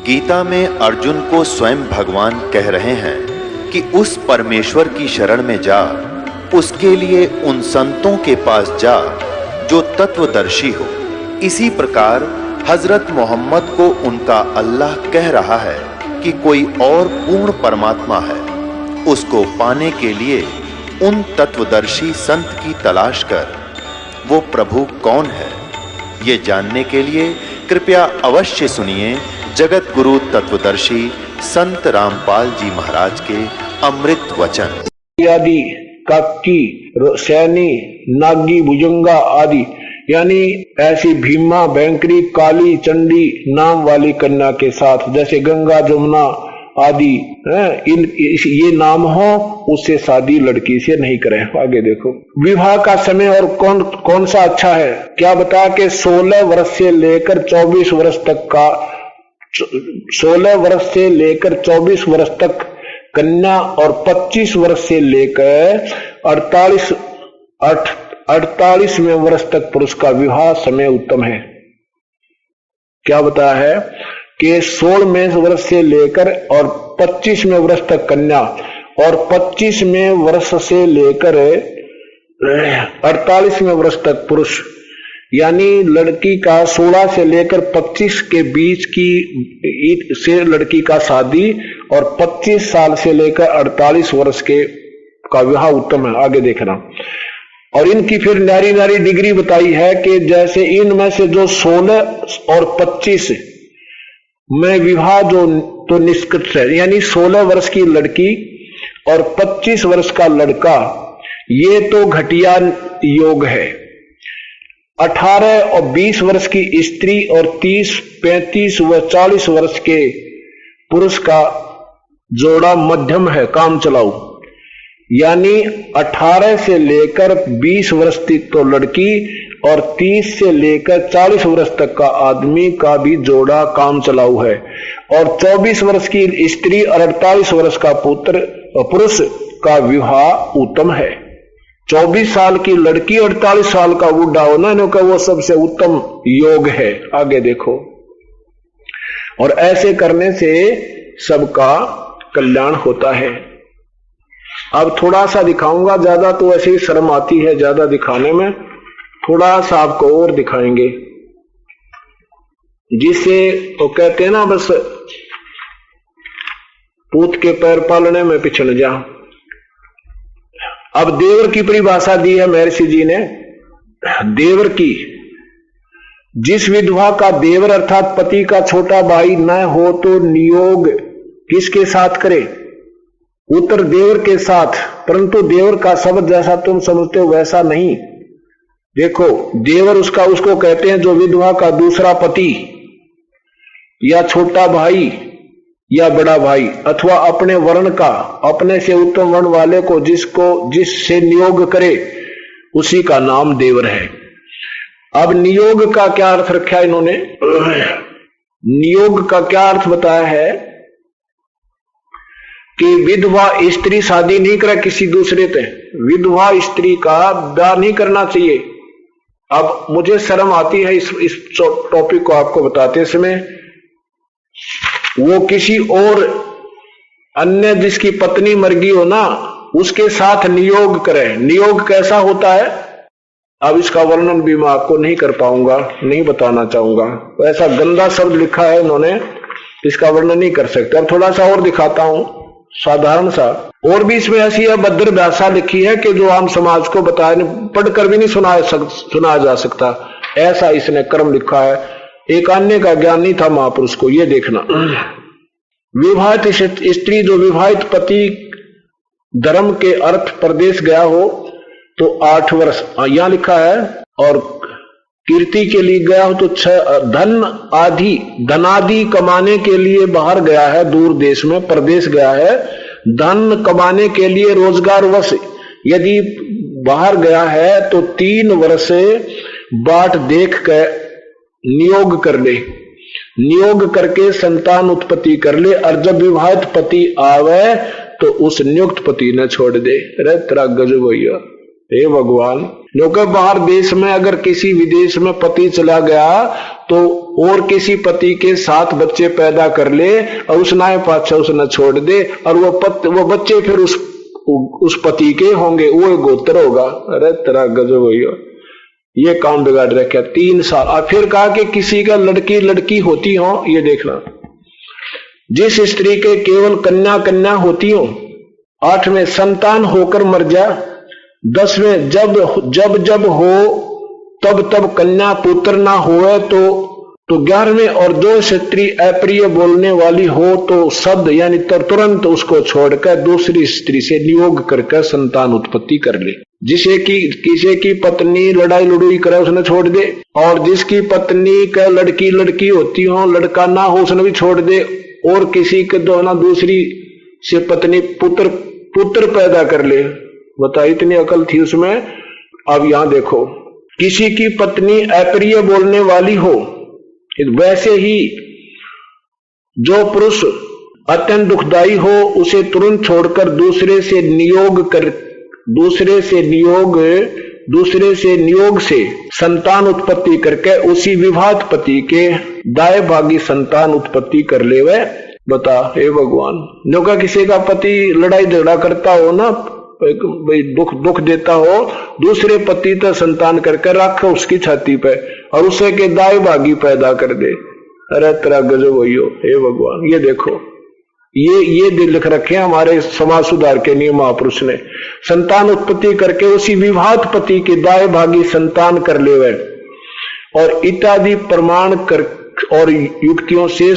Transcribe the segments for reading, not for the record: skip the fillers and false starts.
गीता में अर्जुन को स्वयं भगवान कह रहे हैं कि उस परमेश्वर की शरण में जा, उसके लिए उन संतों के पास जा जो तत्वदर्शी हो। इसी प्रकार हजरत मोहम्मद को उनका अल्लाह कह रहा है कि कोई और पूर्ण परमात्मा है, उसको पाने के लिए उन तत्वदर्शी संत की तलाश कर। वो प्रभु कौन है, ये जानने के लिए कृपया अवश्य सुनिए जगत गुरु तत्वदर्शी संत रामपाल जी महाराज के अमृत वचन। आदि काकी, सैनी, नागी, भुजंगा आदि यानी ऐसी भीमा, बैंकरी, काली, चंडी नाम वाली कन्या के साथ, जैसे गंगा, जमुना आदि ये नाम हो, उससे शादी लड़की से नहीं करें। आगे देखो, विवाह का समय और कौन सा अच्छा है, क्या बता के 16 वर्ष से लेकर 24 वर्ष तक का, 16 वर्ष से लेकर 24 वर्ष तक कन्या और 25 वर्ष से लेकर 48वें वर्ष तक पुरुष का विवाह समय उत्तम है। क्या बताया है कि 16वें वर्ष से लेकर और 25वें वर्ष तक कन्या और 25वें वर्ष से लेकर 48वें वर्ष तक पुरुष, यानी लड़की का 16 से लेकर 25 के बीच की से लड़की का शादी और 25 साल से लेकर 48 वर्ष के का विवाह उत्तम है। आगे देखना। और इनकी फिर नारी नारी डिग्री बताई है कि जैसे इनमें से जो 16 और 25 में विवाह जो तो निष्कृत है, यानी 16 वर्ष की लड़की और 25 वर्ष का लड़का, ये तो घटिया योग है। 18 और 20 वर्ष की स्त्री और 30, 35 व 40 वर्ष के पुरुष का जोड़ा मध्यम है, काम चलाऊ। यानी 18 से लेकर 20 वर्ष तक तो लड़की और 30 से लेकर 40 वर्ष तक का आदमी का भी जोड़ा काम चलाऊ है। और 24 वर्ष की स्त्री और 48 वर्ष का पुरुष का विवाह उत्तम है। 24 साल की लड़की और 48 साल का बूढ़ा होना, इनका वो सबसे उत्तम योग है। आगे देखो। और ऐसे करने से सबका कल्याण होता है। अब थोड़ा सा दिखाऊंगा, ज्यादा तो ऐसे ही शर्म आती है ज्यादा दिखाने में, थोड़ा सा आपको और दिखाएंगे, जिसे वो कहते हैं ना, बस पूत के पैर पालने में पिछड़ जा। अब देवर की परिभाषा दी है महर्षि जी ने। देवर की, जिस विधवा का देवर अर्थात पति का छोटा भाई न हो तो नियोग किसके साथ करे? उत्तर देवर के साथ, परंतु देवर का शब्द जैसा तुम समझते हो वैसा नहीं। देखो, देवर उसको कहते हैं जो विधवा का दूसरा पति या छोटा भाई या बड़ा भाई अथवा अपने वर्ण का, अपने से उत्तम वर्ण वाले को जिससे नियोग करे, उसी का नाम देवर है। अब नियोग का क्या अर्थ रखा इन्होंने? नियोग का क्या अर्थ बताया है कि विधवा स्त्री शादी नहीं करे किसी दूसरे से, विधवा स्त्री का ब्याह नहीं करना चाहिए। अब मुझे शर्म आती है इस टॉपिक को आपको बताते समय। वो किसी और अन्य जिसकी पत्नी मर गई हो ना, उसके साथ नियोग करे। नियोग कैसा होता है, अब इसका वर्णन भी मैं आपको नहीं कर पाऊंगा, नहीं बताना चाहूंगा। ऐसा गंदा शब्द लिखा है इन्होंने, इसका वर्णन नहीं कर सकते। अब थोड़ा सा और दिखाता हूं, साधारण सा। और भी इसमें ऐसी अभद्र भाषा लिखी है कि जो आम समाज को बताया, पढ़कर भी नहीं सुनाया जा सकता, ऐसा इसने कर्म लिखा है। एक अन्य का ज्ञान नहीं था महापुरुष को। ये देखना, विवाहित स्त्री जो विवाहित पति धर्म के अर्थ प्रदेश गया हो तो 8 वर्ष, यहां लिखा है, और कीर्ति के लिए गया हो तो 6, धनादि कमाने के लिए बाहर गया है, दूर देश में प्रदेश गया है, धन कमाने के लिए रोजगार वश यदि बाहर गया है तो 3 वर्ष बाट देख कर नियोग कर ले, नियोग करके संतान उत्पत्ति कर ले, और जब विवाहित पति आवे तो उस नियुक्त पति ने छोड़ दे। अरे तेरा गजब भैया, हे भगवान। क्योंकि बाहर देश में अगर किसी विदेश में पति चला गया तो और किसी पति के साथ बच्चे पैदा कर ले और उस नाय पाछा उसने छोड़ दे और वो बच्चे फिर उस पति के होंगे, वो गोत्र होगा। अरे तेरा गजब हो, ये काम बिगाड़ रखा 3 साल। और फिर कहा कि किसी का लड़की होती हो, ये देखना, जिस स्त्री के केवल कन्या होती हो, 8वें संतान होकर मर जा, 10वें जब हो तब कन्या पुत्र ना होए तो 11वें और 2 स्त्री अप्रिय बोलने वाली हो तो सद यानी तुरंत उसको छोड़कर दूसरी स्त्री से नियोग करके संतान उत्पत्ति कर ले। किसी की पत्नी लड़ाई करे उसने छोड़ दे, और जिसकी पत्नी का लड़की होती हो, लड़का ना हो, उसने भी छोड़ दे, और किसी के दूसरी से पत्नी पुत्र पैदा कर ले। बता, इतनी अकल थी उसमें। अब यहां देखो, किसी की पत्नी अप्रिय बोलने वाली हो, वैसे ही जो पुरुष अत्यंत दुखदाई हो उसे तुरंत छोड़कर दूसरे से नियोग से संतान उत्पत्ति करके उसी विवाहित पति के दाएं भागी संतान उत्पत्ति कर ले। वह बता, हे भगवान, जो का किसी का पति लड़ाई झगड़ा करता हो ना, भाई दुख देता हो, दूसरे पति तो संतान करके रखो उसकी छाती पे और उसे के दाएं भागी पैदा कर दे। अरे तेरा गजब होइयो, हे भगवान। ये देखो, ये दिल लिख रखे हमारे समाज सुधार के नियम महापुरुष ने, संतान उत्पत्ति करके उसी विवाहित पति के दाएं भागी संतान कर ले वह, और इत्यादि प्रमाण कर और युक्तियों से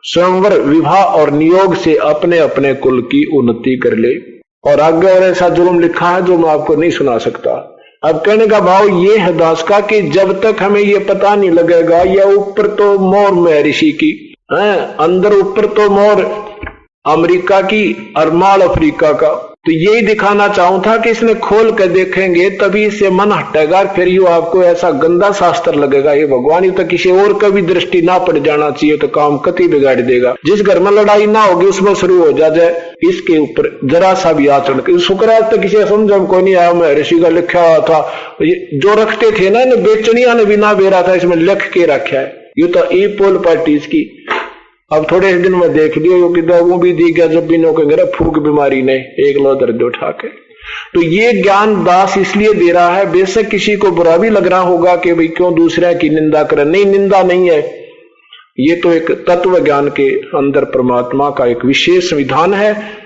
स्वयंवर विवाह और नियोग से अपने अपने कुल की उन्नति कर ले। और आगे और ऐसा जुर्म लिखा है जो मैं आपको नहीं सुना सकता। अब कहने का भाव ये है दास का कि जब तक हमें ये पता नहीं लगेगा, या ऊपर तो मोर में ऋषि की है, अंदर ऊपर तो मोर अमेरिका की और माल अफ्रीका का, तो यही दिखाना चाहूं था कि इसने खोल कर देखेंगे तभी इससे मन हटेगा, फिर यू आपको ऐसा गंदा शास्त्र लगेगा, ये भगवान, ये तो किसी और का भी दृष्टि ना पड़ जाना चाहिए तो काम कति बिगाड़ देगा। जिस घर में लड़ाई ना होगी उसमें शुरू हो जाए इसके ऊपर जरा सा भी आचरण। शुक्राज तो किसी समझ को नहीं आया, मैं ऋषि का लिखा हुआ था, जो रखते थे ना बेचनिया ने भी ना बेरा था, इसमें लिख के रखा है। ये तो ई पोल पार्टी की। अब थोड़े दिन में देख लियो कि वो भी दी गया जब भी नो कहेंगे फूक बीमारी ने एक लो दर्द उठा के। तो ये ज्ञान दास इसलिए दे रहा है, बेशक किसी को बुरा भी लग रहा होगा कि भाई क्यों दूसरे की निंदा करें, नहीं, निंदा नहीं है, ये तो एक तत्व ज्ञान के अंदर परमात्मा का एक विशेष विधान है।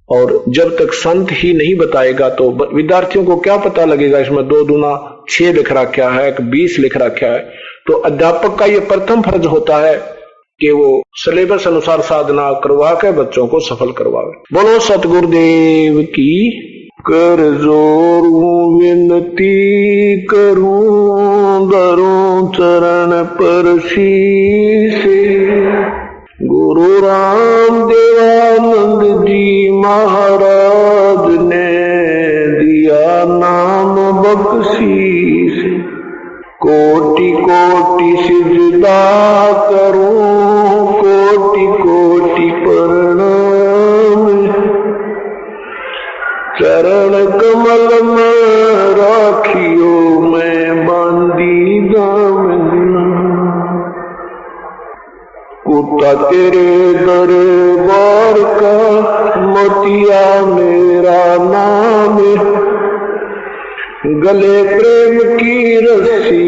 और जब तक संत ही नहीं बताएगा तो विद्यार्थियों को क्या पता लगेगा। इसमें 2 दूना 6 लिख रखा है, 20 लिख रखा है। तो अध्यापक का ये प्रथम फर्ज होता है कि वो सिलेबस अनुसार साधना करवा के बच्चों को सफल करवावे। बोलो सतगुरुदेव की। कर जोरूं विनती करूं धरूं चरण पर शीसे, गुरु राम देवानंद जी महाराज ने दिया नाम बख्शीश, कोटि कोटि सिजदा करूं कोटि कोटि प्रणाम, चरण कमल में राखियो मैं बांधी दामन, कुत्ता तेरे दरबार का मोतिया मेरा नाम, गले प्रेम की रस्सी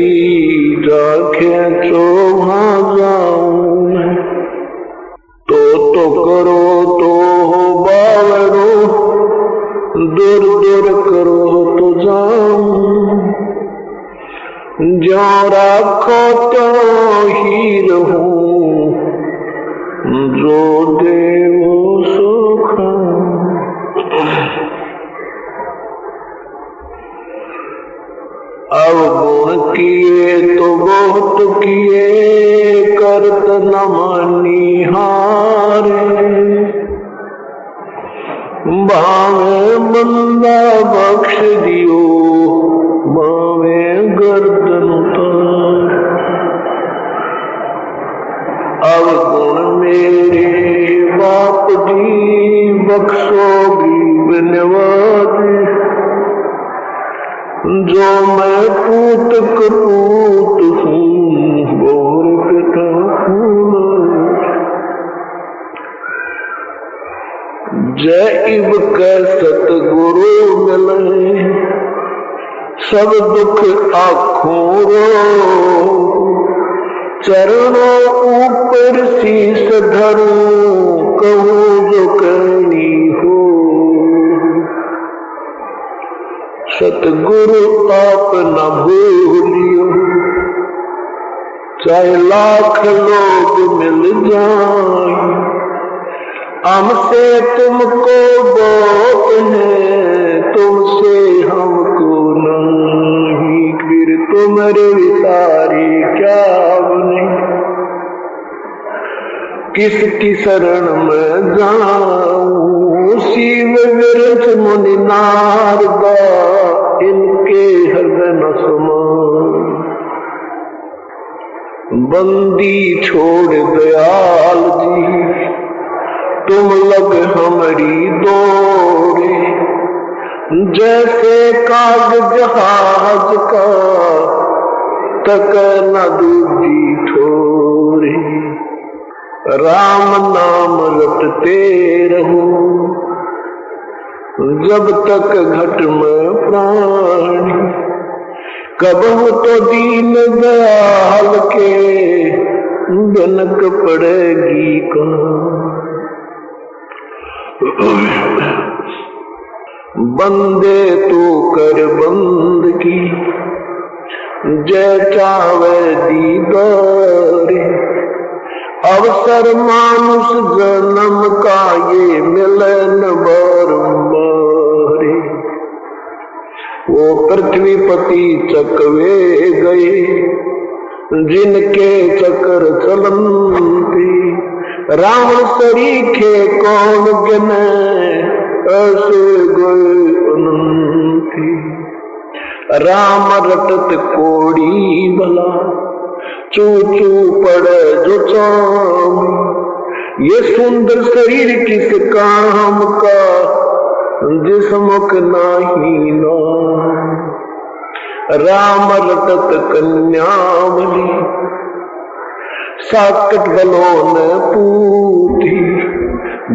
राखे तो वहां जाऊं, तो करो तो हो बावरो, दूर दूर करो तो जाऊं, जो राखो तो ही रहूं, जो देवो सो खाऊं। अब गुण किए तो बहुत किए, करत न मानी हारे, भावे बंदा बख्श दियो, भावे गर्दन उतार। अब गुण मेरे बाप जी बख्शो भी बनवाद, जो मैं पूत कपूत हूँ और पिता जय इब के सतगुरु मिले सब दुख आँखों रो चरणों ऊपर शीस धरूं कहूँ जो कहनी हो सतगुरु आप न भूलियो चाहे लाख लोग मिल जाएं हमसे तुमको बहुत है तुमसे हमको नहीं फिर तुम्हारे विसारी क्या बने किसकी शरण में जाऊं शिव विरथ मुनि नारदा इनके हृदय न समान बंदी छोड़ दयाल जी तुम लग हमारी दौड़े जैसे कागज जहाज का तक न दूजी ठोरे राम नाम रटते रहो जब तक घट में प्राण कबहू तो दीन दयाल के बनक पड़ेगी कहाँ बंदे तू कर बंदगी जय चावे दीदारे अवसर मानुष जन्म का ये मिलन बारंबार वो पृथ्वीपति चकवे गए जिनके चक्र चलंती रावण सरीखे कौन गिने ऐसे गए अनंती राम रटत कोड़ी भला चू चू पड़े जो चाम ये सुंदर शरीर किस काम का जिस मुख नाही नाम राम रटत कन्यावली साकट गलों ने पूती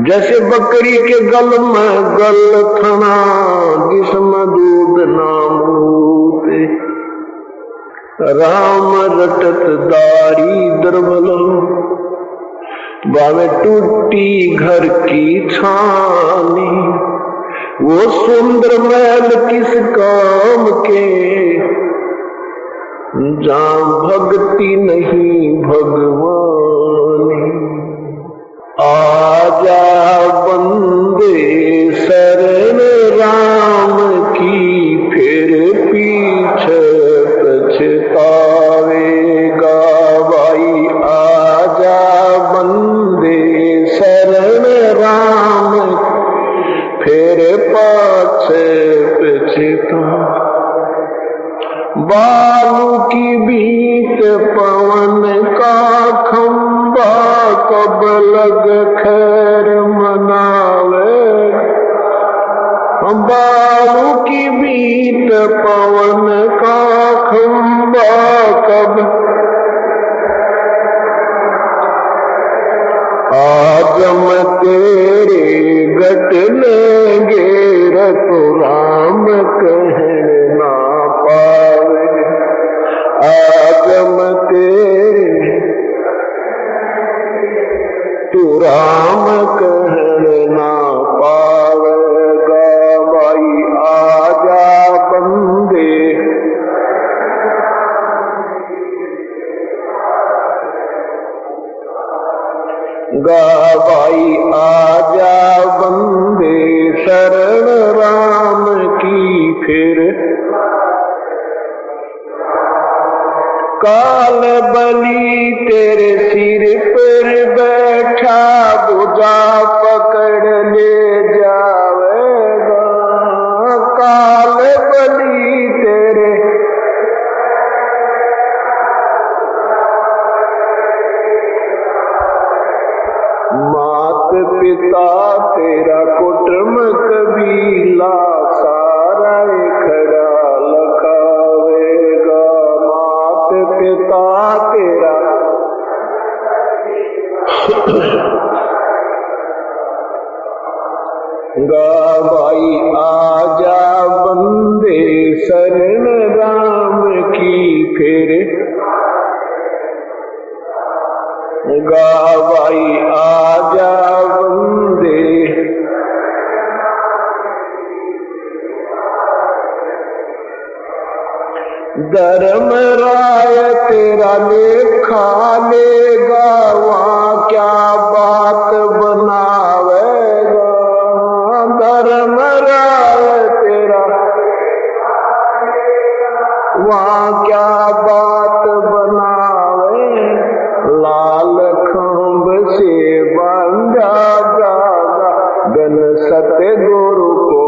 जैसे बकरी के गल में गल थना जिसमें दूध नामूते राम रटत दारी दरबलो बावे टूटी घर की छानी वो सुंदर महल किस काम के जहाँ भक्ति नहीं भगवान आजा बंदे शरण राम की फिर पीछे पछतावेगा भाई आजा बंदे शरण राम फिर पाछे पछता बालू की बीत पवन का खंबा कब लग खैर मनावे बालू की बीत पवन का खंबा कब आज मैं तेरे गट लेंगे तो राम कहना पावे आज मैं तेरे तू राम कहना पावेगा भाई आजा बंदे भाई आजा बंदे शरण राम की फिर काल बली तेरे सिर पर बैठा बुझा पकड़ ले जावेगा काल बली तेरे मात पिता तेरा कुटुंब कबीला सारा खड़ा लखा गावाई आजा बंदे शरण राम की, फिर गावाई आजा बंदे धर्मराय तेरा लेखा लेगा, वहाँ क्या बात बनावेगा। धर्मराय तेरा वहाँ क्या बात बनावे, लाल खंभ से बांधा जागा, गन सत्य गुरु को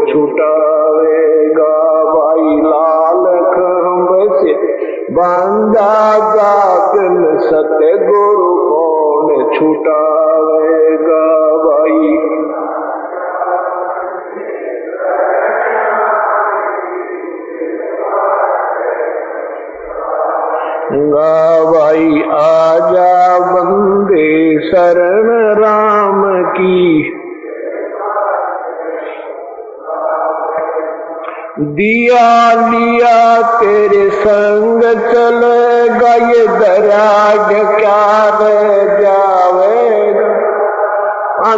छुटावेगा। भाई लाल खंभ से बांधा जागन, सत्य गुरु कौन छुटावेगा। भाई गावाई आजा बंदे शरण राम की, दिया लिया तेरे संग चलेगा, ये दराग क्या रह जावेगा।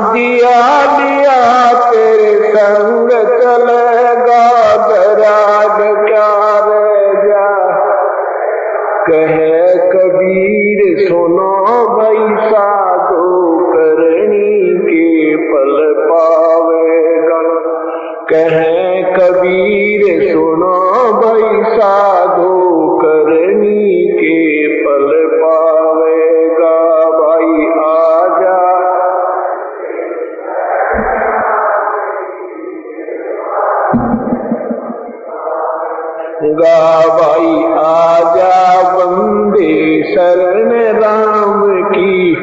दिया लिया तेरे संग चलेगा, दराग क्या रह जा। कहे कबीर सुनो भाई साधु, करनी के फल पावेगा। कहे कबीर सुनो भाई साधु, करनी के फल पावेगा। भाई आजा गावाई आजा बंदे शरण राम की,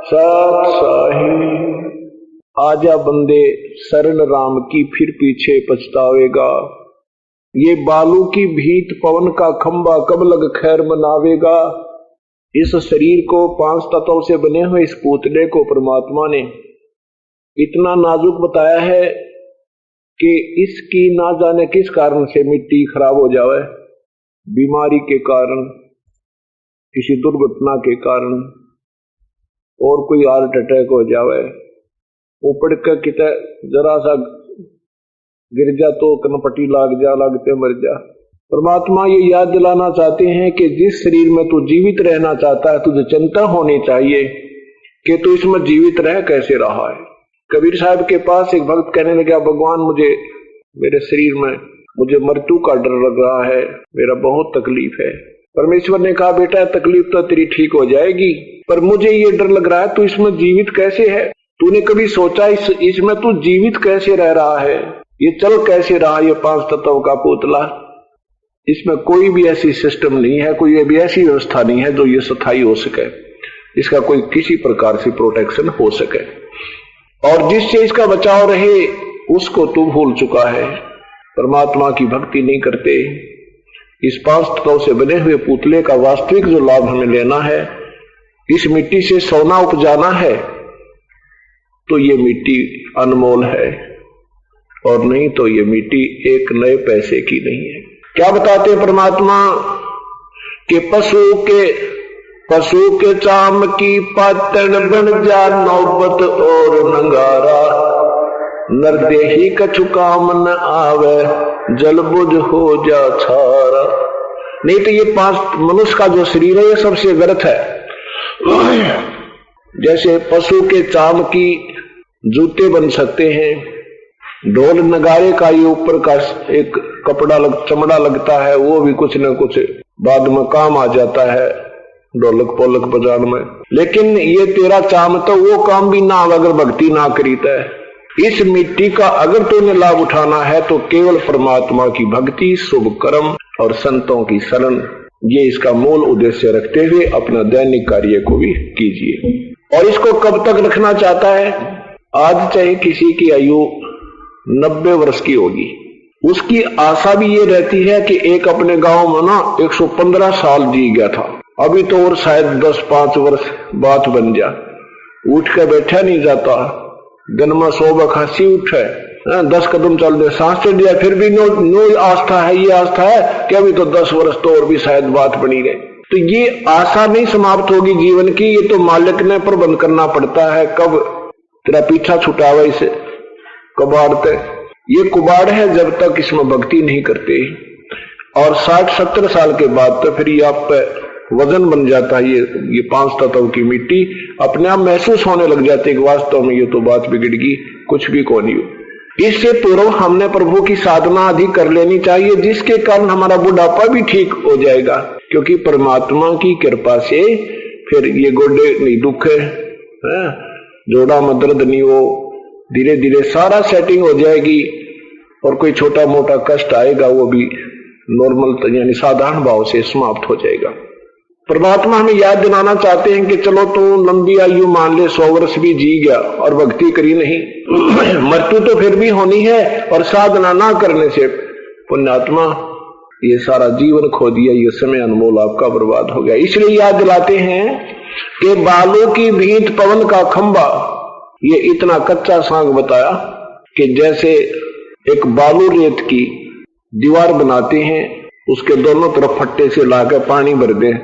सत साही आजा बंदे शरण राम की, फिर पीछे पछतावेगा। ये बालू की भीत पवन का खंबा कब लग खैर मनावेगा। इस शरीर को 5 तत्वों से बने हुए इस पुतले को परमात्मा ने इतना नाजुक बताया है कि इसकी ना जाने किस कारण से मिट्टी खराब हो जावे, बीमारी के कारण, किसी दुर्घटना के कारण, और कोई हार्ट अटैक हो जावे, ऊपर का कितना जरा सा गिर जा तो कनपट्टी लाग जा, लागते मर जा। परमात्मा ये याद दिलाना चाहते हैं कि जिस शरीर में तू जीवित रहना चाहता है, तुझे चिंता होनी चाहिए कि तू इसमें जीवित रह कैसे रहा है। कबीर साहब के पास एक भक्त कहने लगा, भगवान मुझे मेरे शरीर में मुझे मृत्यु का डर लग रहा है, मेरा बहुत तकलीफ है। परमेश्वर ने कहा, बेटा तकलीफ तो तेरी ठीक हो जाएगी, पर मुझे ये डर लग रहा है तू इसमें जीवित कैसे है। तूने कभी सोचा इसमें तू जीवित कैसे रह रहा है, ये चल कैसे रहा, ये 5 तत्व का पुतला। इसमें कोई भी ऐसी सिस्टम नहीं है, कोई भी ऐसी व्यवस्था नहीं है जो ये स्थायी हो सके, इसका कोई किसी प्रकार से प्रोटेक्शन हो सके। और जिससे इसका बचाव रहे उसको तू भूल चुका है, परमात्मा की भक्ति नहीं करते। इस 5 तत्वों से बने हुए पुतले का वास्तविक जो लाभ हमें लेना है, इस मिट्टी से सोना उपजाना है, तो ये मिट्टी अनमोल है, और नहीं तो ये मिट्टी एक नए पैसे की नहीं है। क्या बताते हैं परमात्मा कि पशु के चाम की पातन बन जा नौबत और नंगारा, नरदेही कछु काम न आवे, जल बुझ हो जा छारा। नहीं तो ये 5 मनुष्य का जो शरीर है ये सबसे व्यर्थ है। जैसे पशु के चाम की जूते बन सकते हैं, ढोल नगारे का ये ऊपर का एक कपड़ा चमड़ा लगता है, वो भी कुछ न कुछ बाद में काम आ जाता है ढोलक पोलक बजाने में। लेकिन ये तेरा चाम तो वो काम भी ना अगर भक्ति ना करीता है। इस मिट्टी का अगर तुम्हें लाभ उठाना है तो केवल परमात्मा की भक्ति, शुभ कर्म और संतों की शरण, ये इसका मूल उद्देश्य रखते हुए अपना दैनिक कार्य को भी कीजिए। और इसको कब तक रखना चाहता है? आज चाहे किसी की आयु 90 वर्ष की होगी, उसकी आशा भी ये रहती है कि एक अपने गांव में ना 115 साल जी गया था, अभी तो और शायद 10-5 वर्ष बात बन जा। उठ के बैठा नहीं जाता, दिन में 100 उठे, 10 कदम चल दे, सांस चढ़ जाए, फिर भी नो आस्था है, ये आस्था है कि अभी तो 10 वर्ष तो और भी शायद बात बनी रहे। तो ये आशा नहीं समाप्त होगी जीवन की, ये तो मालिक ने प्रबंध करना पड़ता है। कब तेरा पीछा छुटावा इस कबाड़ ते, ये कुबाड़ है जब तक इसमें भक्ति नहीं करते। और 60-70 साल के बाद तो फिर ये आप पे वजन बन जाता है, ये 5 तत्व की मिट्टी अपने आप महसूस होने लग जाती है कि वास्तव में ये तो बात बिगड़ गई, कुछ भी को नहीं हो। इससे पूर्व हमने प्रभु की साधना अधिक कर लेनी चाहिए, जिसके कारण हमारा बुढ़ापा भी ठीक हो जाएगा, क्योंकि परमात्मा की कृपा से फिर ये गोडे नहीं दुखे, जोड़ा में दर्द नहीं हो, धीरे धीरे सारा सेटिंग हो जाएगी और कोई छोटा मोटा कष्ट आएगा वो भी नॉर्मल यानी साधारण भाव से समाप्त हो जाएगा। परमात्मा हमें याद दिलाना चाहते हैं कि चलो तू लंबी आयु मान ले, 100 वर्ष भी जी गया और भक्ति करी नहीं, मृत्यु तो फिर भी होनी है, और साधना ना करने से पुण्यात्मा ये सारा जीवन खो दिया, ये समय अनमोल आपका बर्बाद हो गया। इसलिए याद दिलाते हैं कि बालों की भींत पवन का खंबा, ये इतना कच्चा सांग बताया कि जैसे एक बालू रेत की दीवार बनाते हैं, उसके दोनों तरफ फट्टे से लाकर पानी भर दें,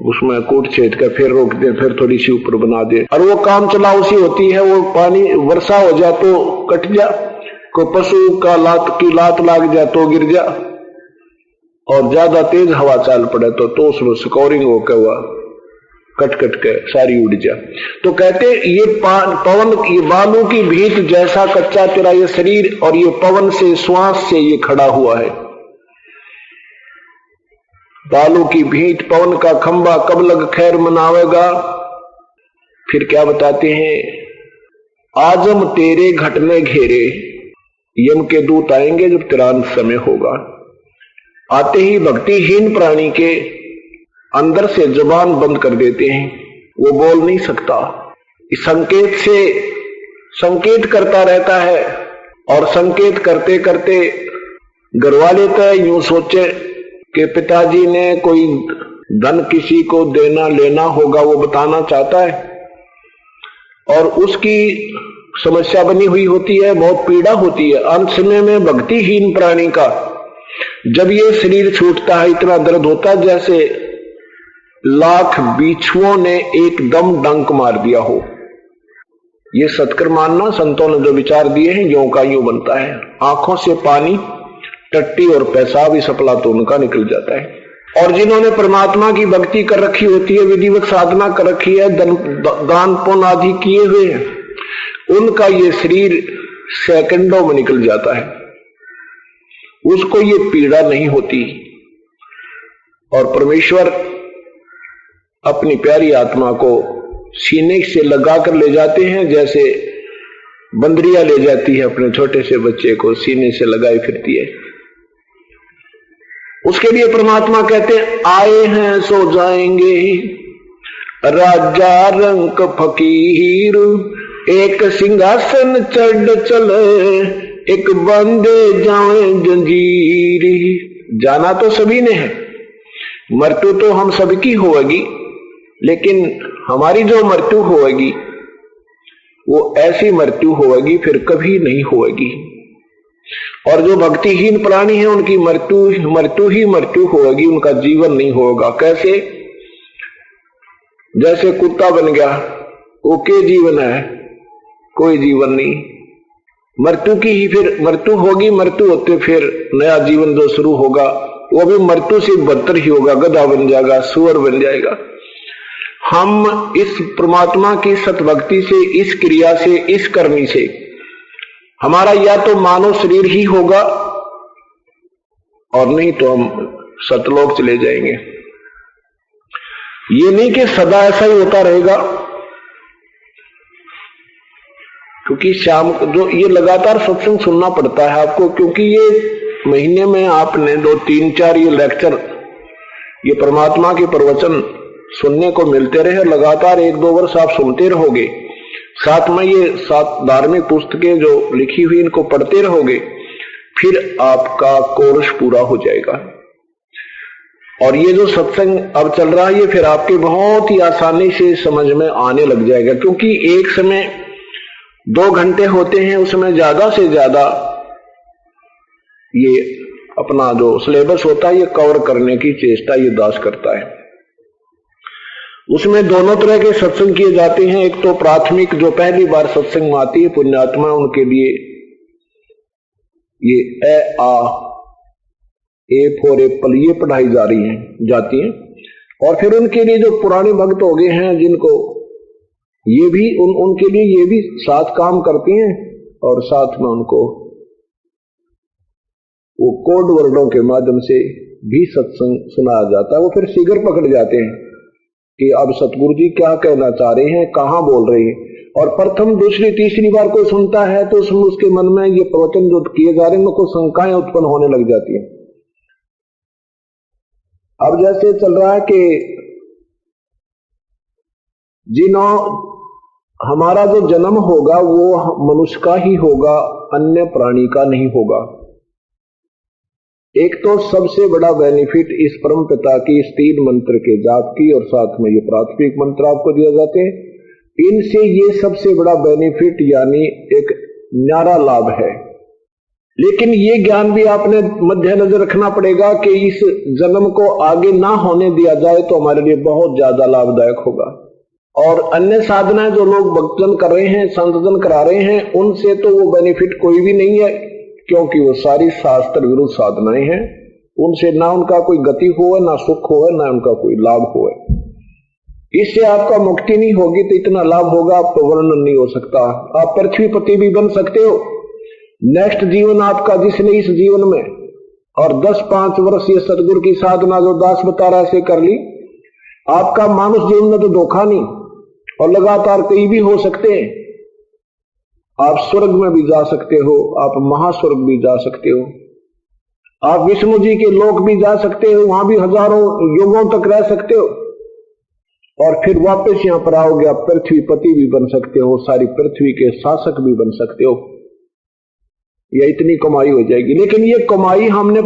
उसमें कूट छेद कर फिर रोक दे, फिर थोड़ी सी ऊपर बना दे, और वो काम चला उसी होती है। वो पानी वर्षा हो जाए तो कट जा, कोई पशु का लात लाग जाए तो गिर जा, और ज्यादा तेज हवा चाल पड़े तो उसमें स्कोरिंग होकर हुआ कट कट के सारी उड़ जा। तो कहते ये पवन, ये बालू की भीत जैसा कच्चा तेरा ये शरीर, और ये पवन से श्वास से ये खड़ा हुआ है। बालू की भींट पवन का खंबा, कब लग खैर मनावेगा। फिर क्या बताते हैं, आजम तेरे घटने घेरे, यम के दूत आएंगे जब तेरा अंत समय होगा। आते ही भक्तिहीन प्राणी के अंदर से जुबान बंद कर देते हैं, वो बोल नहीं सकता, इस संकेत से संकेत करता रहता है, और संकेत करते करते घरवाले तो यूं सोचे कि पिताजी ने कोई धन किसी को देना लेना होगा, वो बताना चाहता है, और उसकी समस्या बनी हुई होती है, बहुत पीड़ा होती है। अंत समय में भक्तिहीन प्राणी का जब ये शरीर छूटता है, इतना दर्द होता है जैसे लाख बिच्छुओं ने एकदम डंक मार दिया हो। ये सत्कर मानना, संतों ने जो विचार दिए हैं, यों का यूं बनता है। आंखों से पानी, टट्टी और पेशाब इस सपला तो उनका निकल जाता है। और जिन्होंने परमात्मा की भक्ति कर रखी होती है, विधिवत साधना कर रखी है, दान पुण्य आदि किए हुए हैं, उनका ये शरीर सेकंडों में निकल जाता है, उसको ये पीड़ा नहीं होती। और परमेश्वर अपनी प्यारी आत्मा को सीने से लगाकर ले जाते हैं, जैसे बंदरिया ले जाती है अपने छोटे से बच्चे को, सीने से लगाए फिरती है। उसके लिए परमात्मा कहते हैं, आए हैं सो जाएंगे, राजा रंक फकीर, एक सिंहासन चढ़ चले, एक बंदे जाए जंजीर। जाना तो सभी ने है, मृत्यु तो हम सबकी होगी, लेकिन हमारी जो मृत्यु होगी वो ऐसी मृत्यु होगी फिर कभी नहीं होगी। और जो भक्तिहीन प्राणी है उनकी मृत्यु ही मृत्यु होगी, उनका जीवन नहीं होगा। कैसे? जैसे कुत्ता बन गया, वो के जीवन है, कोई जीवन नहीं। मृत्यु की ही फिर मृत्यु होगी, मृत्यु होते फिर नया जीवन जो शुरू होगा वो भी मृत्यु से बदतर ही होगा, गधा बन जाएगा, सुअर बन जाएगा। हम इस परमात्मा की सतभक्ति से, इस क्रिया से, इस करनी से हमारा या तो मानव शरीर ही होगा, और नहीं तो हम सतलोक चले जाएंगे। ये नहीं कि सदा ऐसा ही होता रहेगा, क्योंकि शाम को जो ये लगातार सत्संग सुनना पड़ता है आपको, क्योंकि ये महीने में आपने 2, 3, 4 ये लेक्चर, ये परमात्मा के प्रवचन सुनने को मिलते रहे, लगातार 1-2 वर्ष आप सुनते रहोगे, साथ में ये 7 धार्मिक पुस्तकें जो लिखी हुई इनको पढ़ते रहोगे, फिर आपका कोर्स पूरा हो जाएगा। और ये जो सत्संग अब चल रहा है ये फिर आपके बहुत ही आसानी से समझ में आने लग जाएगा, क्योंकि एक समय 2 घंटे होते हैं, उसमें ज्यादा से ज्यादा ये अपना जो सिलेबस होता है ये कवर करने की चेष्टा ये दास करता है। उसमें दोनों तरह के सत्संग किए जाते हैं। एक तो प्राथमिक जो पहली बार सत्संग में आती है पुण्यात्मा, उनके लिए ये ए फॉर एप्पल ये पढ़ाई जाती है। और फिर उनके लिए जो पुराने भक्त हो गए हैं जिनको ये भी उनके लिए ये भी साथ काम करती हैं और साथ में उनको वो कोड वर्डों के माध्यम से भी सत्संग सुनाया जाता है। वो फिर शीघ्र पकड़ जाते हैं कि अब सतगुरु जी क्या कहना चाह रहे हैं, कहां बोल रहे हैं। और प्रथम दूसरी तीसरी बार कोई सुनता है तो उसके मन में ये प्रवचन जो किए जा रहे हैं उनको शंकाएं उत्पन्न होने लग जाती हैं। अब जैसे चल रहा है कि हमारा जो जन्म होगा वो मनुष्य का ही होगा, अन्य प्राणी का नहीं होगा। एक तो सबसे बड़ा बेनिफिट इस परम पिता की इस 3 मंत्र के जाप की और साथ में ये प्राथमिक मंत्र आपको दिया जाते हैं, इनसे ये सबसे बड़ा बेनिफिट यानी एक न्यारा लाभ है। लेकिन ये ज्ञान भी आपने मद्देनजर रखना पड़ेगा कि इस जन्म को आगे ना होने दिया जाए तो हमारे लिए बहुत ज्यादा लाभदायक होगा। और अन्य साधनाएं जो लोग भक्तजन कर रहे हैं, संतजन करा रहे हैं, उनसे तो वो बेनिफिट कोई भी नहीं है, क्योंकि वो सारी शास्त्र विरुद्ध साधनाएं हैं। उनसे ना उनका कोई गति हो, ना सुख हो, ना उनका कोई लाभ हो। इससे आपका मुक्ति नहीं होगी तो इतना लाभ होगा आपको वर्णन नहीं हो सकता। आप पृथ्वीपति भी बन सकते हो। नेक्स्ट जीवन आपका जिसने इस जीवन में और 10-5 वर्ष ये सतगुरु की साधना जो दास बता रहा है कर ली, आपका मानुष जीवन में तो धोखा नहीं और लगातार कहीं भी हो सकते हैं। आप स्वर्ग में भी जा सकते हो, आप महास्वर्ग भी जा सकते हो, आप विष्णु जी के लोक भी जा सकते हो, वहां भी हजारों युगों तक रह सकते हो और फिर वापस यहां पर आओगे आप पृथ्वीपति भी बन सकते हो, सारी पृथ्वी के शासक भी बन सकते हो। यह इतनी कमाई हो जाएगी। लेकिन ये कमाई हमने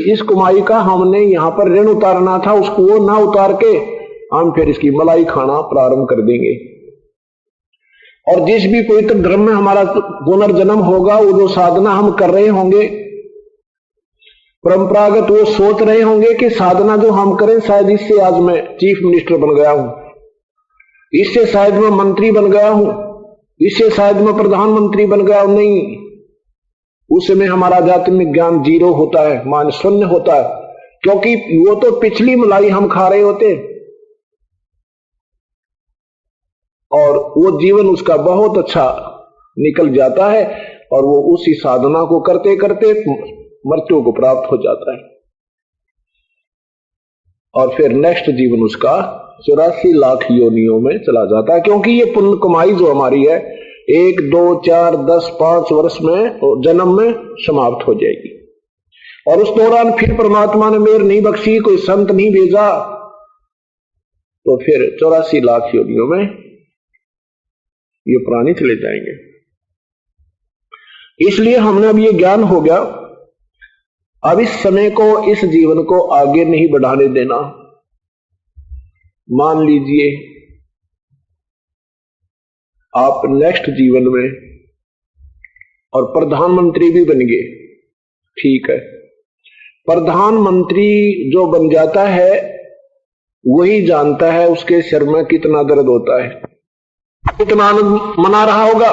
इस कमाई का हमने यहां पर ऋण उतारना था, उसको वो ना उतार के हम फिर इसकी मलाई खाना प्रारंभ कर देंगे। और जिस भी पवित्र धर्म में हमारा पुनर्जन्म होगा, वो जो साधना हम कर रहे होंगे परंपरागत, वो सोच रहे होंगे कि साधना जो हम करें शायद इससे आज मैं चीफ मिनिस्टर बन गया हूं, इससे शायद मैं मंत्री बन गया हूं, इससे शायद मैं प्रधानमंत्री बन गया हूं। नहीं, उस समय हमारा आध्यात्मिक ज्ञान 0 होता है, मान शून्य होता है, क्योंकि वो तो पिछली मलाई हम खा रहे होते और वो जीवन उसका बहुत अच्छा निकल जाता है और वो उसी साधना को करते करते मृत्यु को प्राप्त हो जाता है। और फिर नेक्स्ट जीवन उसका 84 लाख योनियों में चला जाता है, क्योंकि ये पुण्य कमाई जो हमारी है 1, 2, 4, 10, 5 वर्ष में जन्म में समाप्त हो जाएगी। और उस दौरान फिर परमात्मा ने मेहर नहीं बख्शी, कोई संत नहीं भेजा, तो फिर 84 लाख योनियों में ये प्राणी चले जाएंगे। इसलिए हमने अब ये ज्ञान हो गया, अब इस समय को, इस जीवन को आगे नहीं बढ़ाने देना। मान लीजिए आप नेक्स्ट जीवन में और प्रधानमंत्री भी बन गए, ठीक है। प्रधानमंत्री जो बन जाता है वही जानता है उसके सिर में कितना दर्द होता है, कितना आनंद मना रहा होगा।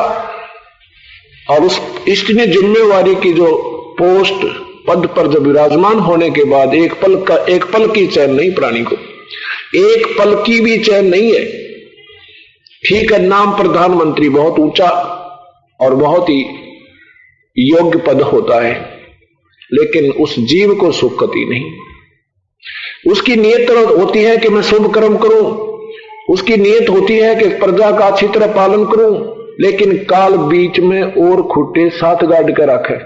और इसने जिम्मेवारी की जो पोस्ट पद पर जब विराजमान होने के बाद एक पल की चैन नहीं, प्राणी को एक पल की भी चैन नहीं है। ठीक है, नाम प्रधानमंत्री बहुत ऊंचा और बहुत ही योग्य पद होता है, लेकिन उस जीव को सुख कती नहीं। उसकी नियत होती है कि मैं शुभ कर्म करूं, उसकी नियत होती है कि प्रजा का अच्छी तरह पालन करूं, लेकिन काल बीच में और खुट्टे साथ गाड़ कर रखे।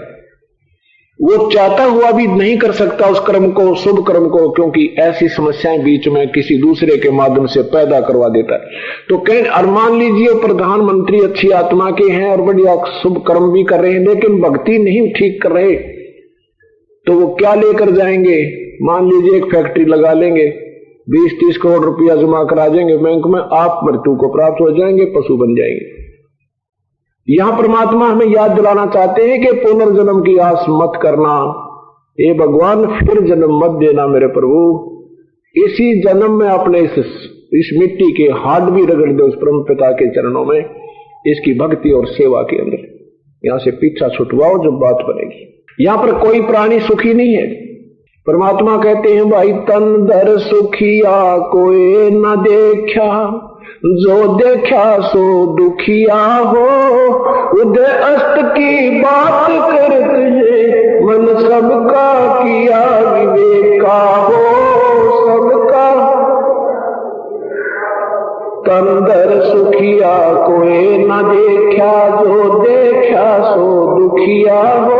वो चाहता हुआ भी नहीं कर सकता उस कर्म को, शुभ कर्म को, क्योंकि ऐसी समस्याएं बीच में किसी दूसरे के माध्यम से पैदा करवा देता है। तो कहीं मान लीजिए प्रधानमंत्री अच्छी आत्मा के हैं और बढ़िया शुभ कर्म भी कर रहे हैं, लेकिन भक्ति नहीं ठीक कर रहे, तो वो क्या लेकर जाएंगे? मान लीजिए एक फैक्ट्री लगा लेंगे, 20-30 करोड़ रुपया जमा करा देंगे बैंक में, आप मृत्यु को प्राप्त हो जाएंगे, पशु बन जाएंगे। यहां परमात्मा हमें याद दिलाना चाहते हैं कि पुनर्जन्म की आस मत करना, हे भगवान फिर जन्म मत देना मेरे प्रभु। इसी जन्म में अपने इस मिट्टी के हाथ भी रगड़ दो उस परम पिता के चरणों में, इसकी भक्ति और सेवा के अंदर। यहां से पीछा छुटवाओ, जब बात बनेगी। यहां पर कोई प्राणी सुखी नहीं है। परमात्मा कहते हैं, भाई तन दर सुखिया कोई न देखा, जो देखा सो दुखिया हो। उदय अस्त की बात करते हैं, मन सबका किया विवेका हो। सबका तंदर सुखिया कोई न देखा, जो देखा सो दुखिया हो।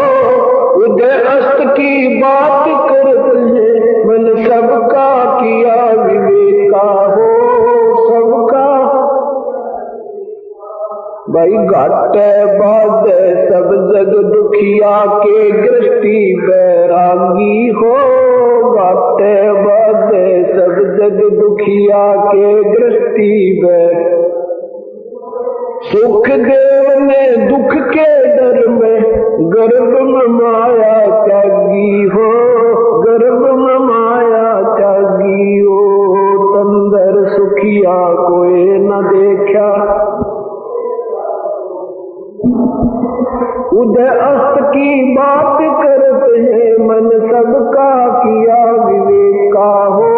उदय अस्त की बात करते हैं, मन सबका किया विवेका हो। सबका भाई घाटे बाधे सब जग दुखिया के दृष्टि बैरागी हो। घाटे बाधे सब जग दुखिया के दृष्टि बैरागी। सुख देव ने दुख के डर में गर्भ में माया त्यागी हो। गर्भ में माया त्यागी हो। तंदर सुखिया कोई न देखा, उदय अस्त की बात करते हैं, मन सबका किया विवेका हो।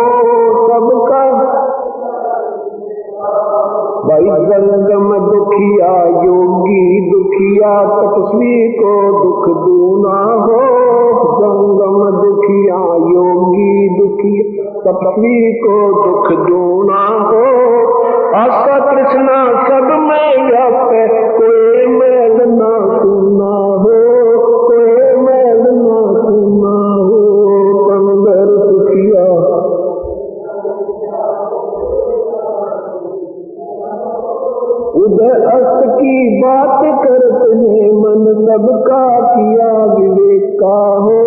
सबका भाई जंगम दुखिया योगी दुखिया, तपस्वी को दुख दूना हो। जंगम दुखिया योगी दुखिया, तपस्वी को दुख दूना हो। आशा कृष्णा सब में व्यापे, कोई मैल ना सुना हो। कोई मैल ना सुना हो। तंदर सुखिया उदय अस्त की बात करते हैं, मन सबका किया विवेका हो।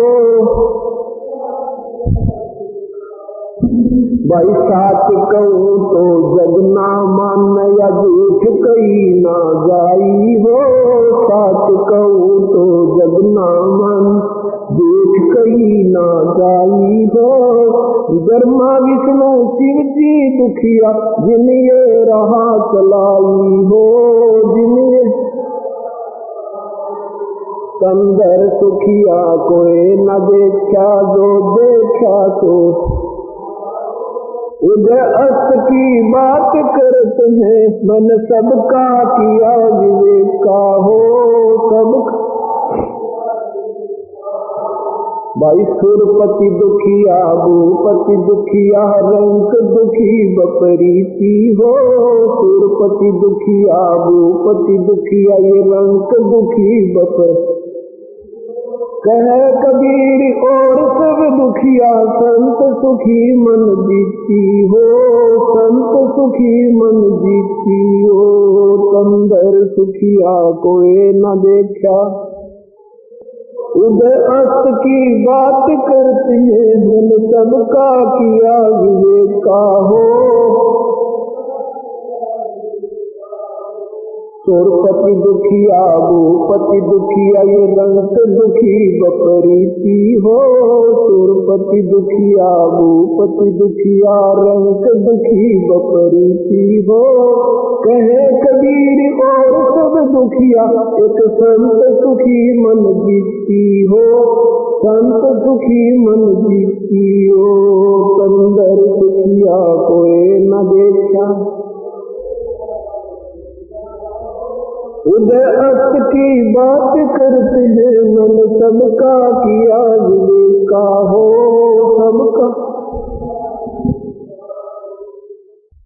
भाई साच कहूँ तो जग ना मान, या झूठ कही ना जाई हो। साच कहूँ तो जग ना मान, झूठ कही ना जाई हो। ब्रह्मा विष्णु शिव जी दुखिया, जिन ये रहा चलाई हो। जिन ये तंदर सुखिया कोई न देखा, जो देखा तो। उदय अस्त की बात करते हैं, मन सबका किया विवेका हो। सबका भाई सुरपति दुखिया भूपति दुखिया, रंक दुखी बपरीती हो। सुरपति दुखिया भूपति दुखिया, ये रंक दुखी बपर। कहे कबीर और सब दुखिया, संत सुखी मन जीती हो। संत सुखी मन जीती हो। तंदर सुखिया कोई न देखा, उदय अस्त की बात करती है, मन सबका किया विवेका हो। सुरपति दुखिया भूपति दुखिया, ये रंक दुखी बपरीती हो। सुरपति दुखिया भूपति दुखिया, रंक दुखी बपरीती हो। कहे कबीर और सब दुखिया, एक संत सुखी मन जीती हो। संत सुखी मन जीती हो। तंदर सुखिया कोई न देखा, उदय अस्त की बात करते हैं, मन सबका किया विवेका हो। सबका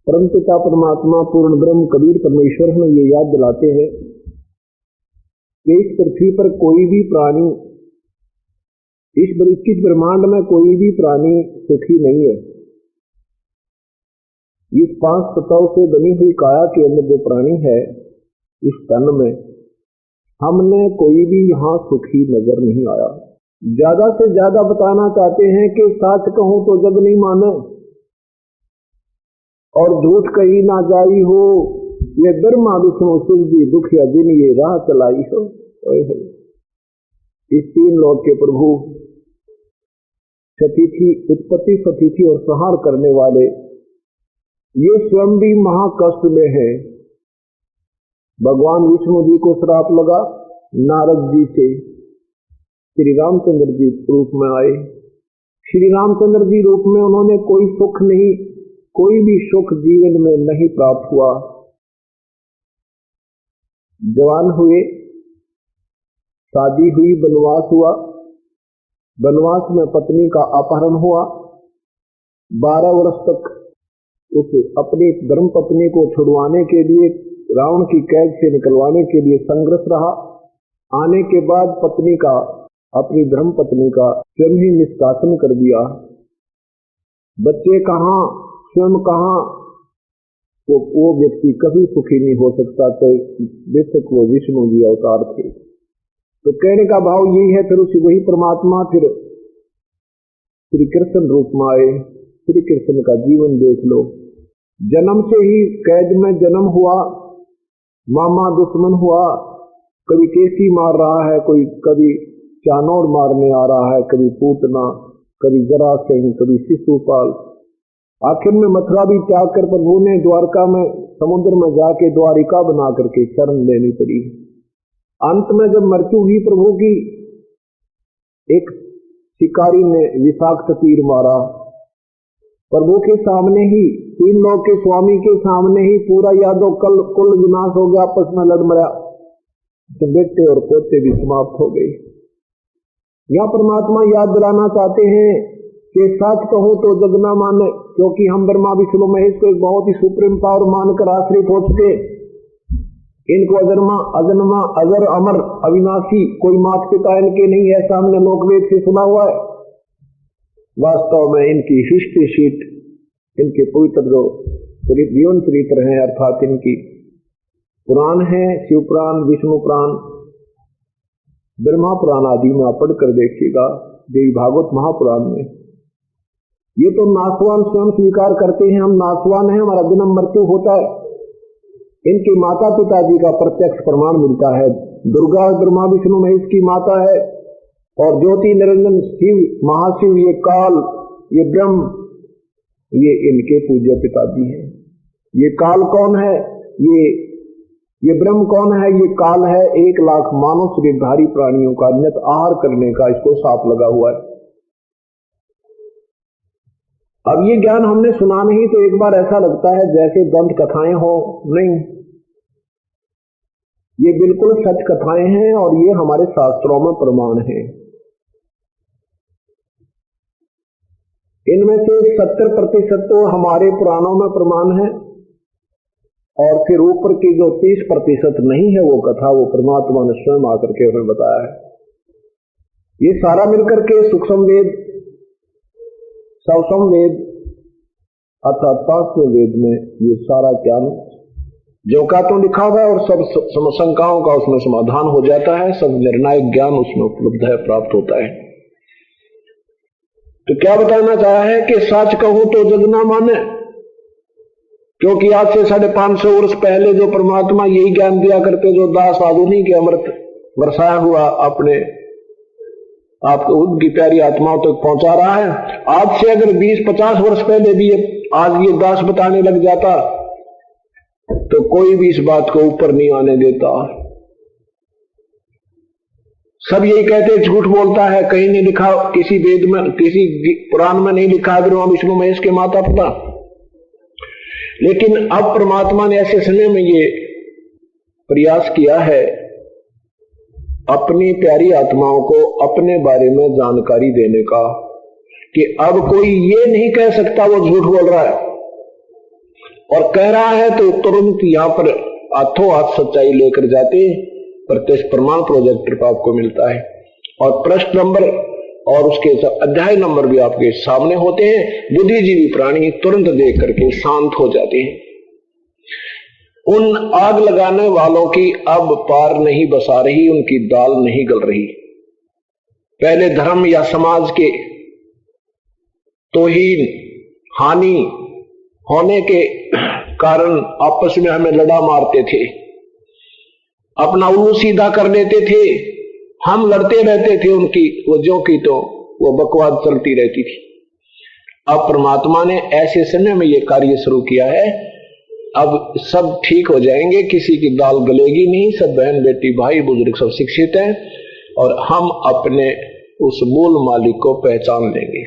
परमपिता परमात्मा पूर्ण ब्रह्म कबीर परमेश्वर हमें ये याद दिलाते हैं कि इस पृथ्वी पर कोई भी प्राणी, इस 21 ब्रह्मांड में कोई भी प्राणी सुखी नहीं है। इस 5 तत्वों से बनी हुई काया के अंदर जो प्राणी है, इस तन में हमने कोई भी यहां सुखी नजर नहीं आया। ज्यादा से ज्यादा बताना चाहते हैं कि सच कहूं तो जग नहीं माने और झूठ कही ना जाई हो, ये ब्रह्मा विष्णु शिव जी दुखिया जिन ये राह चलाई हो। इस तीन लोक के प्रभु सतीथी, उत्पत्ति सतीथी और संहार करने वाले, ये स्वयं भी महाकष्ट में है। भगवान विष्णु जी को श्राप लगा नारद जी से, श्री रामचंद्र जी रूप में आए। श्री रामचंद्र जी रूप में उन्होंने कोई सुख नहीं, कोई भी सुख जीवन में नहीं प्राप्त हुआ। जवान हुए, शादी हुई, वनवास हुआ, वनवास में पत्नी का अपहरण हुआ। 12 वर्ष तक उस अपनी धर्म पत्नी को छुड़वाने के लिए, रावण की कैद से निकलवाने के लिए संघर्ष रहा। आने के बाद पत्नी का, अपनी धर्म पत्नी का स्वयं ही निष्कासन कर दिया। बच्चे कहाँ, स्वयं कहाँ, वो व्यक्ति कभी सुखी नहीं हो सकता। तो बेशक वो विष्णु जी अवतार थे। तो कहने का भाव यही है, फिर उसी वही परमात्मा फिर श्री कृष्ण रूप में आए। श्री कृष्ण का जीवन देख लो, जन्म से ही कैद में जन्म हुआ, मामा दुश्मन हुआ, कभी केसी मार रहा है, कोई कभी चानौर मारने आ रहा है, कभी पूतना, कभी जरासंध, कभी शिशुपाल। आखिर में मथुरा भी त्याग कर प्रभु ने द्वारका में समुद्र में जाके द्वारिका बना करके शरण लेनी पड़ी। अंत में जब मृत्यु हुई प्रभु की, एक शिकारी ने विषाक्त तीर मारा। प्रभु के सामने ही, तीन लोक के स्वामी के सामने ही पूरा यादव कुल विनाश हो गया, आपस में लड़ मरा। तो बेटे और पोते भी समाप्त हो गए। यहाँ परमात्मा याद दिलाना चाहते हैं कि सच कहो तो जग ना माने, क्योंकि हम ब्रह्मा विष्णु महेश को एक बहुत ही सुप्रीम पावर मानकर आश्रित हो चुके। इनको अजन्मा, अजन्मा, अजर, अमर, अविनाशी, कोई माता पिता इनके नहीं, ऐसा हमने लोकवेद से सुना हुआ है। वास्तव में इनकी हिस्ट्री शीट, इनके पवित्र जो जीवन चरित्र हैं, अर्थात इनकी पुराण है, शिव पुराण, विष्णु पुराण, ब्रह्मा पुराण आदि में आप पढ़कर देखिएगा, देवी भागवत महापुराण में। ये तो नासवान स्वयं स्वीकार करते हैं, हम नासवान हैं, हमारा जन्म मृत्यु होता है। इनके माता पिता जी का प्रत्यक्ष प्रमाण मिलता है। दुर्गा ब्रह्मा विष्णु महेश की माता है, और ज्योति निरंजन शिव, महाशिव, ये काल, ये ब्रह्म, ये इनके पूज्य पिताजी हैं। ये काल कौन है? ये ब्रह्म कौन है? ये काल है 1 लाख मानव शरीरधारी प्राणियों का नियत आहार करने का, इसको साथ लगा हुआ है। अब ये ज्ञान हमने सुना नहीं तो एक बार ऐसा लगता है जैसे दंत कथाएं हो, नहीं, ये बिल्कुल सच कथाएं हैं और ये हमारे शास्त्रों में प्रमाण है। इनमें से 70% तो हमारे पुराणों में प्रमाण है, और फिर ऊपर की जो 30% नहीं है वो कथा, वो परमात्मा ने स्वयं आकर के हमें बताया है। ये सारा मिलकर के सूक्ष्म वेद, सवसम वेद अर्थात 5वें वेद में ये सारा ज्ञान जो का तो लिखा हुआ है, और सब समशंकाओं का उसमें समाधान हो जाता है, सब निर्णायक ज्ञान उसमें उपलब्ध है, प्राप्त होता है। तो क्या बताना चाहा है कि सच कहूं तो जग ना माने, क्योंकि आज से 550 वर्ष पहले जो परमात्मा यही ज्ञान दिया करते, जो दास आधुनिक के अमृत बरसाया हुआ अपने आपको उनकी प्यारी आत्माओं तक पहुंचा रहा है। आज से अगर 20-50 वर्ष पहले भी आज ये दास बताने लग जाता तो कोई भी इस बात को ऊपर नहीं आने देता। सब यही कहते झूठ बोलता है, कहीं नहीं लिखा, किसी वेद में, किसी पुराण में नहीं लिखा ब्रह्मा विष्णु महेश के माता पिता। लेकिन अब परमात्मा ने ऐसे समय में ये प्रयास किया है अपनी प्यारी आत्माओं को अपने बारे में जानकारी देने का, कि अब कोई ये नहीं कह सकता वो झूठ बोल रहा है, और कह रहा है तो तुरंत यहां पर हाथों हाथ सच्चाई लेकर जाते प्रत्यक्ष प्रमाण प्रोजेक्टर आपको मिलता है, और प्रश्न नंबर और उसके अध्याय नंबर भी आपके सामने होते हैं। बुद्धिजीवी प्राणी तुरंत देख करके शांत हो जाते हैं। उन आग लगाने वालों की अब पार नहीं बसा रही, उनकी दाल नहीं गल रही। पहले धर्म या समाज के तौहीन हानि होने के कारण आपस में हमें लड़ा मारते थे, अपना उल्लू सीधा कर लेते थे, हम लड़ते रहते थे उनकी वजहों की, तो वो बकवाद चलती रहती थी। अब परमात्मा ने ऐसे समय में ये कार्य शुरू किया है, अब सब ठीक हो जाएंगे, किसी की दाल गलेगी नहीं, सब बहन बेटी भाई बुजुर्ग सब शिक्षित हैं और हम अपने उस मूल मालिक को पहचान लेंगे।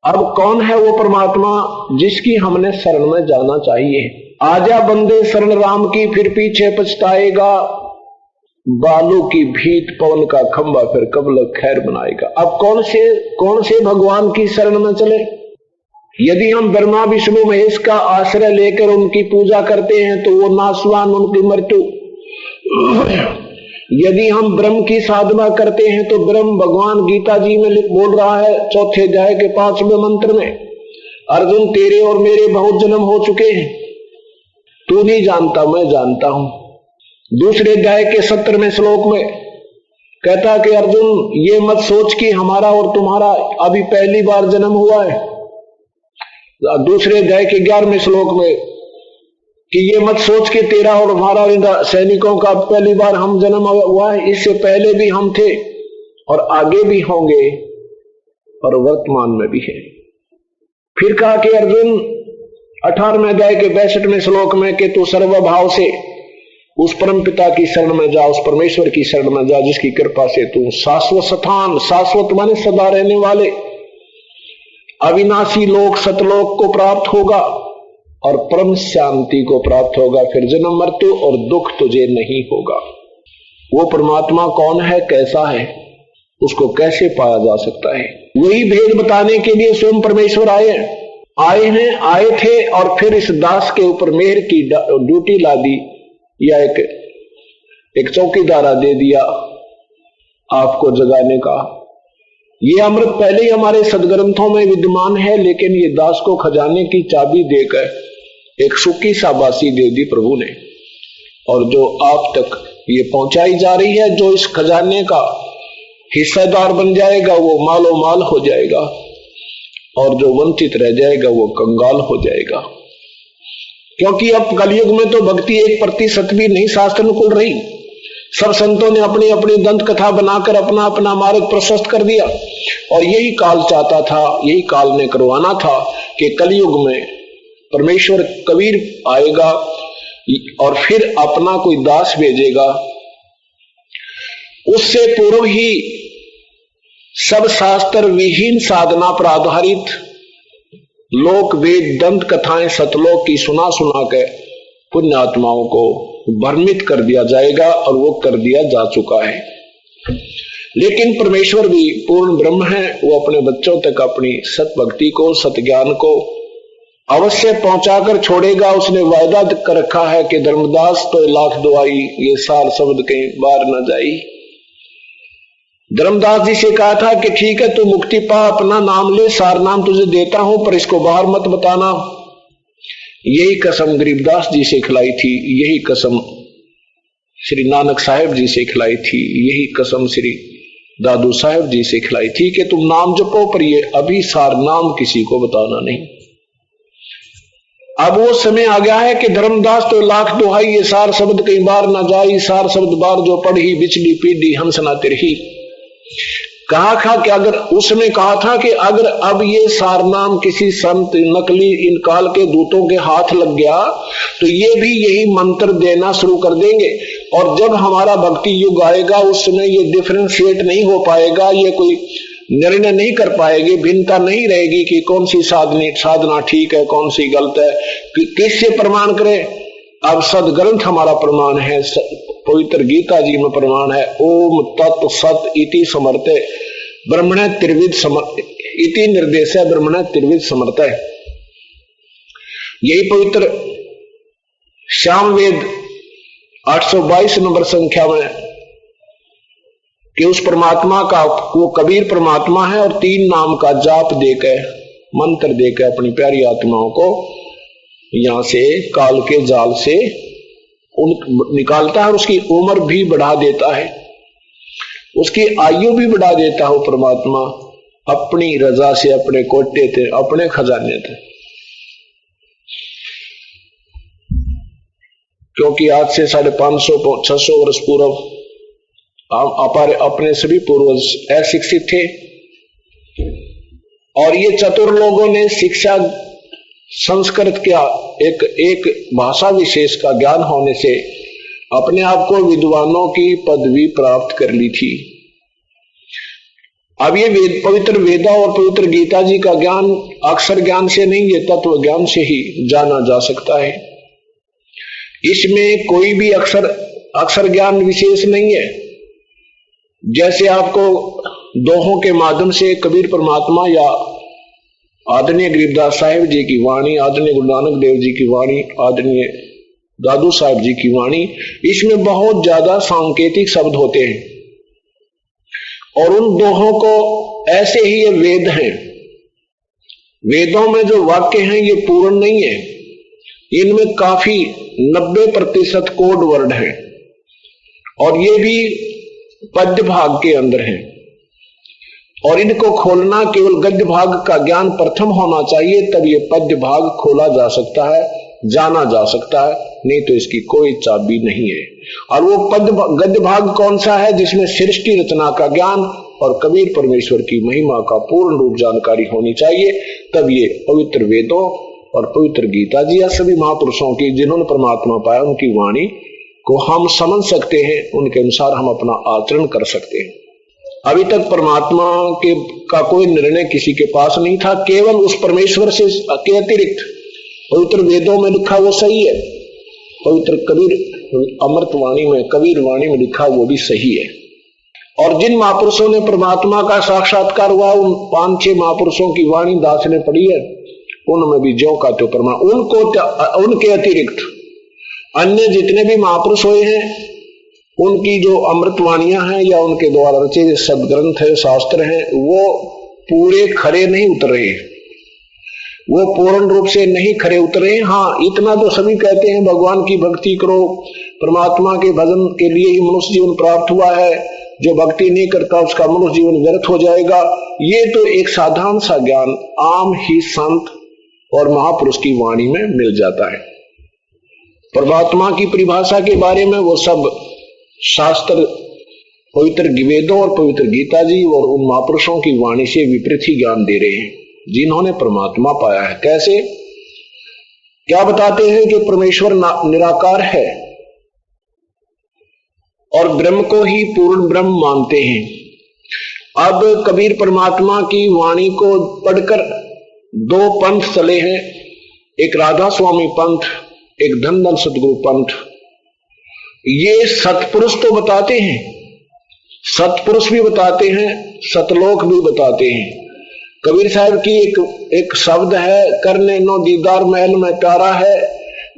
अब कौन है वो परमात्मा जिसकी हमने शरण में जाना चाहिए? आजा बंदे शरण राम की, फिर पीछे पछताएगा, बालू की भीत पवन का खंभा, फिर कबल खैर बनाएगा। अब कौन से भगवान की शरण में चले? यदि हम ब्रह्मा विष्णु महेश का आश्रय लेकर उनकी पूजा करते हैं तो वो नाशवान, उनकी मृत्यु। यदि हम ब्रह्म की साधना करते हैं तो ब्रह्म भगवान गीता जी में बोल रहा है 4थे अध्याय के 5वें मंत्र में, अर्जुन तेरे और मेरे बहुत जन्म हो चुके हैं, तू नहीं जानता मैं जानता हूं। दूसरे अध्याय के 17वें श्लोक में कहता कि अर्जुन ये मत सोच कि हमारा और तुम्हारा अभी पहली बार जन्म हुआ है। दूसरे अध्याय के 11वें श्लोक में कि ये मत सोच के तेरा और हमारा सैनिकों का पहली बार हम जन्म हुआ है, इससे पहले भी हम थे और आगे भी होंगे और वर्तमान में भी है। फिर कहा कि अर्जुन 18वें अध्याय के 62वें श्लोक में कि तू सर्वभाव से उस परम पिता की शरण में जा, उस परमेश्वर की शरण में जा, जिसकी कृपा से तू शाश्वत स्थान, शाश्वत माने सदा रहने वाले अविनाशी लोक सतलोक को प्राप्त होगा और परम शांति को प्राप्त होगा। फिर जन्म मृत्यु और दुख तुझे नहीं होगा। वो परमात्मा कौन है, कैसा है, उसको कैसे पाया जा सकता है, वही भेद बताने के लिए स्वयं परमेश्वर आए थे और फिर इस दास के ऊपर मेहर की ड्यूटी ला दी, या एक चौकीदारा दे दिया आपको जगाने का। ये अमृत पहले ही हमारे सदग्रंथों में विद्यमान है, लेकिन ये दास को खजाने की चाबी देकर एक सुखी शाबाशी दे दी प्रभु ने, और जो आप तक ये पहुंचाई जा रही है, जो इस खजाने का हिस्सेदार बन जाएगा वो मालो माल हो जाएगा, और जो वंचित रह जाएगा वो कंगाल हो जाएगा। क्योंकि अब कलयुग में तो भक्ति 1% भी नहीं शास्त्र अनुकूल रही। सब संतों ने अपनी अपनी दंत कथा बनाकर अपना अपना मार्ग प्रशस्त कर दिया, और यही काल चाहता था, यही काल ने करवाना था कि कलयुग में परमेश्वर कबीर आएगा और फिर अपना कोई दास भेजेगा। उससे पूर्व ही सब शास्त्र विहीन साधना पर आधारित लोक वेद दंत कथाएं सतलोक की सुना के पुण्य आत्माओं को भ्रमित कर दिया जाएगा, और वो कर दिया जा चुका है। लेकिन परमेश्वर भी पूर्ण ब्रह्म है, वो अपने बच्चों तक अपनी सत भक्ति को, सत ज्ञान को अवश्य पहुंचाकर छोड़ेगा। उसने वायदा कर रखा है कि धर्मदास तो लाख दुआई, ये सार शब्द कहीं बाहर न जाई। धर्मदास जी से कहा था कि ठीक है तू मुक्ति पा, अपना नाम ले, सार नाम तुझे देता हूं, पर इसको बाहर मत बताना। यही कसम गरीबदास जी से खिलाई थी, यही कसम श्री नानक साहिब जी से खिलाई थी, यही कसम श्री दादू साहिब जी से खिलाई थी कि तुम नाम जपो, पर ये अभी सार नाम किसी को बताना नहीं। अब वो समय आ गया है कि धर्मदास तो लाख दुहाई, ये सार शब्द कई बार ना जाई, सार शब्द बार जो पढ़ी बिचली पीढ़ी हंस ना तिरही। कहा था कि अगर उसमें कहा था कि अगर अब ये सार नाम किसी संत नकली इन काल के दूतों के हाथ लग गया तो ये भी यही मंत्र देना शुरू कर देंगे, और जब हमारा भक्ति युग आएगा उस समय ये डिफरेंशिएट नहीं हो पाएगा, ये कोई निर्णय नहीं कर पाएगी, भिन्नता नहीं रहेगी कि कौन सी साधना ठीक है, कौन सी गलत है, किससे प्रमाण करें। अब सदग्रंथ हमारा प्रमाण है, पवित्र गीता जी में प्रमाण है, ओम तत् सत इति समर्थे ब्रह्मणे त्रिविध इति निर्देश है, ब्रह्मणे त्रिविध समर्थ है। यही पवित्र श्याम वेद 822 नंबर संख्या में कि उस परमात्मा का, वो कबीर परमात्मा है, और 3 नाम का जाप देकर, मंत्र देकर अपनी प्यारी आत्माओं को यहां से काल के जाल से निकालता है और उसकी उम्र भी बढ़ा देता है। उसकी आयु भी बढ़ा देता हो परमात्मा अपनी रजा से, अपने कोटे थे, अपने खजाने थे। क्योंकि आज से 550-600 वर्ष पूर्व अपने सभी पूर्वज अशिक्षित थे और ये चतुर लोगों ने शिक्षा संस्कृत का एक भाषा विशेष का ज्ञान होने से अपने आप को विद्वानों की पदवी प्राप्त कर ली थी। अब ये पवित्र वेदा और पवित्र गीता जी का ज्ञान अक्षर ज्ञान से नहीं, ये तत्व ज्ञान से ही जाना जा सकता है। इसमें कोई भी अक्षर ज्ञान विशेष नहीं है। जैसे आपको दोहों के माध्यम से कबीर परमात्मा या आदरणीय गरीबदास साहिब जी की वाणी, आदरणीय गुरु नानक देव जी की वाणी, आदरणीय दादू साहब जी की वाणी, इसमें बहुत ज्यादा सांकेतिक शब्द होते हैं और उन दोहों को ऐसे ही ये वेद हैं। वेदों में जो वाक्य हैं ये पूर्ण नहीं है, इनमें काफी 90% कोड वर्ड है और ये भी पद्य भाग के अंदर है और इनको खोलना केवल गद्य भाग का ज्ञान प्रथम होना चाहिए, तब ये पद्य भाग खोला जा सकता है, जाना जा सकता है, नहीं तो इसकी कोई चाबी नहीं है। और वो गद्य भाग कौन सा है? जिसमें सृष्टि रचना का ज्ञान और कबीर परमेश्वर की महिमा का पूर्ण रूप जानकारी होनी चाहिए, तब ये पवित्र वेदों और पवित्र गीता जी या सभी महापुरुषों की जिन्होंने परमात्मा पाया उनकी वाणी को हम समझ सकते हैं, उनके अनुसार हम अपना आचरण कर सकते हैं। अभी तक परमात्मा का कोई निर्णय किसी के पास नहीं था, केवल उस परमेश्वर से के अतिरिक्त पवित्र वेदों में लिखा वो सही है, पवित्र कबीर अमृत वाणी में, कबीर वाणी में लिखा वो भी सही है। और जिन महापुरुषों ने परमात्मा का साक्षात्कार हुआ, उन 5-6 महापुरुषों की वाणी दास ने पढ़ी है, उनमें भी ज्यों का त्यों परमात्मा, उनके अतिरिक्त अन्य जितने भी महापुरुष हुए हैं उनकी जो अमृतवाणियां हैं या उनके द्वारा रचे सदग्रंथ है, शास्त्र हैं, वो पूरे खरे नहीं उतरे, वो पूर्ण रूप से नहीं खरे उतरे। हाँ, इतना तो सभी कहते हैं भगवान की भक्ति करो, परमात्मा के भजन के लिए ही मनुष्य जीवन प्राप्त हुआ है, जो भक्ति नहीं करता उसका मनुष्य जीवन व्यर्थ हो जाएगा। ये तो एक साधारण सा ज्ञान आम ही संत और महापुरुष की वाणी में मिल जाता है। परमात्मा की परिभाषा के बारे में वो सब शास्त्र पवित्र वेदों और पवित्र गीता जी और उन महापुरुषों की वाणी से विपरीत ही ज्ञान दे रहे हैं जिन्होंने परमात्मा पाया है। कैसे? क्या बताते हैं कि परमेश्वर निराकार है और ब्रह्म को ही पूर्ण ब्रह्म मानते हैं। अब कबीर परमात्मा की वाणी को पढ़कर 2 पंथ चले हैं, एक राधा स्वामी पंथ, एक धन धन सतगुरु पंथ। ये सतपुरुष तो बताते हैं, सतपुरुष भी बताते हैं, सतलोक भी बताते हैं। कबीर साहब की एक शब्द है, करने नो दीदार महल में प्यारा है,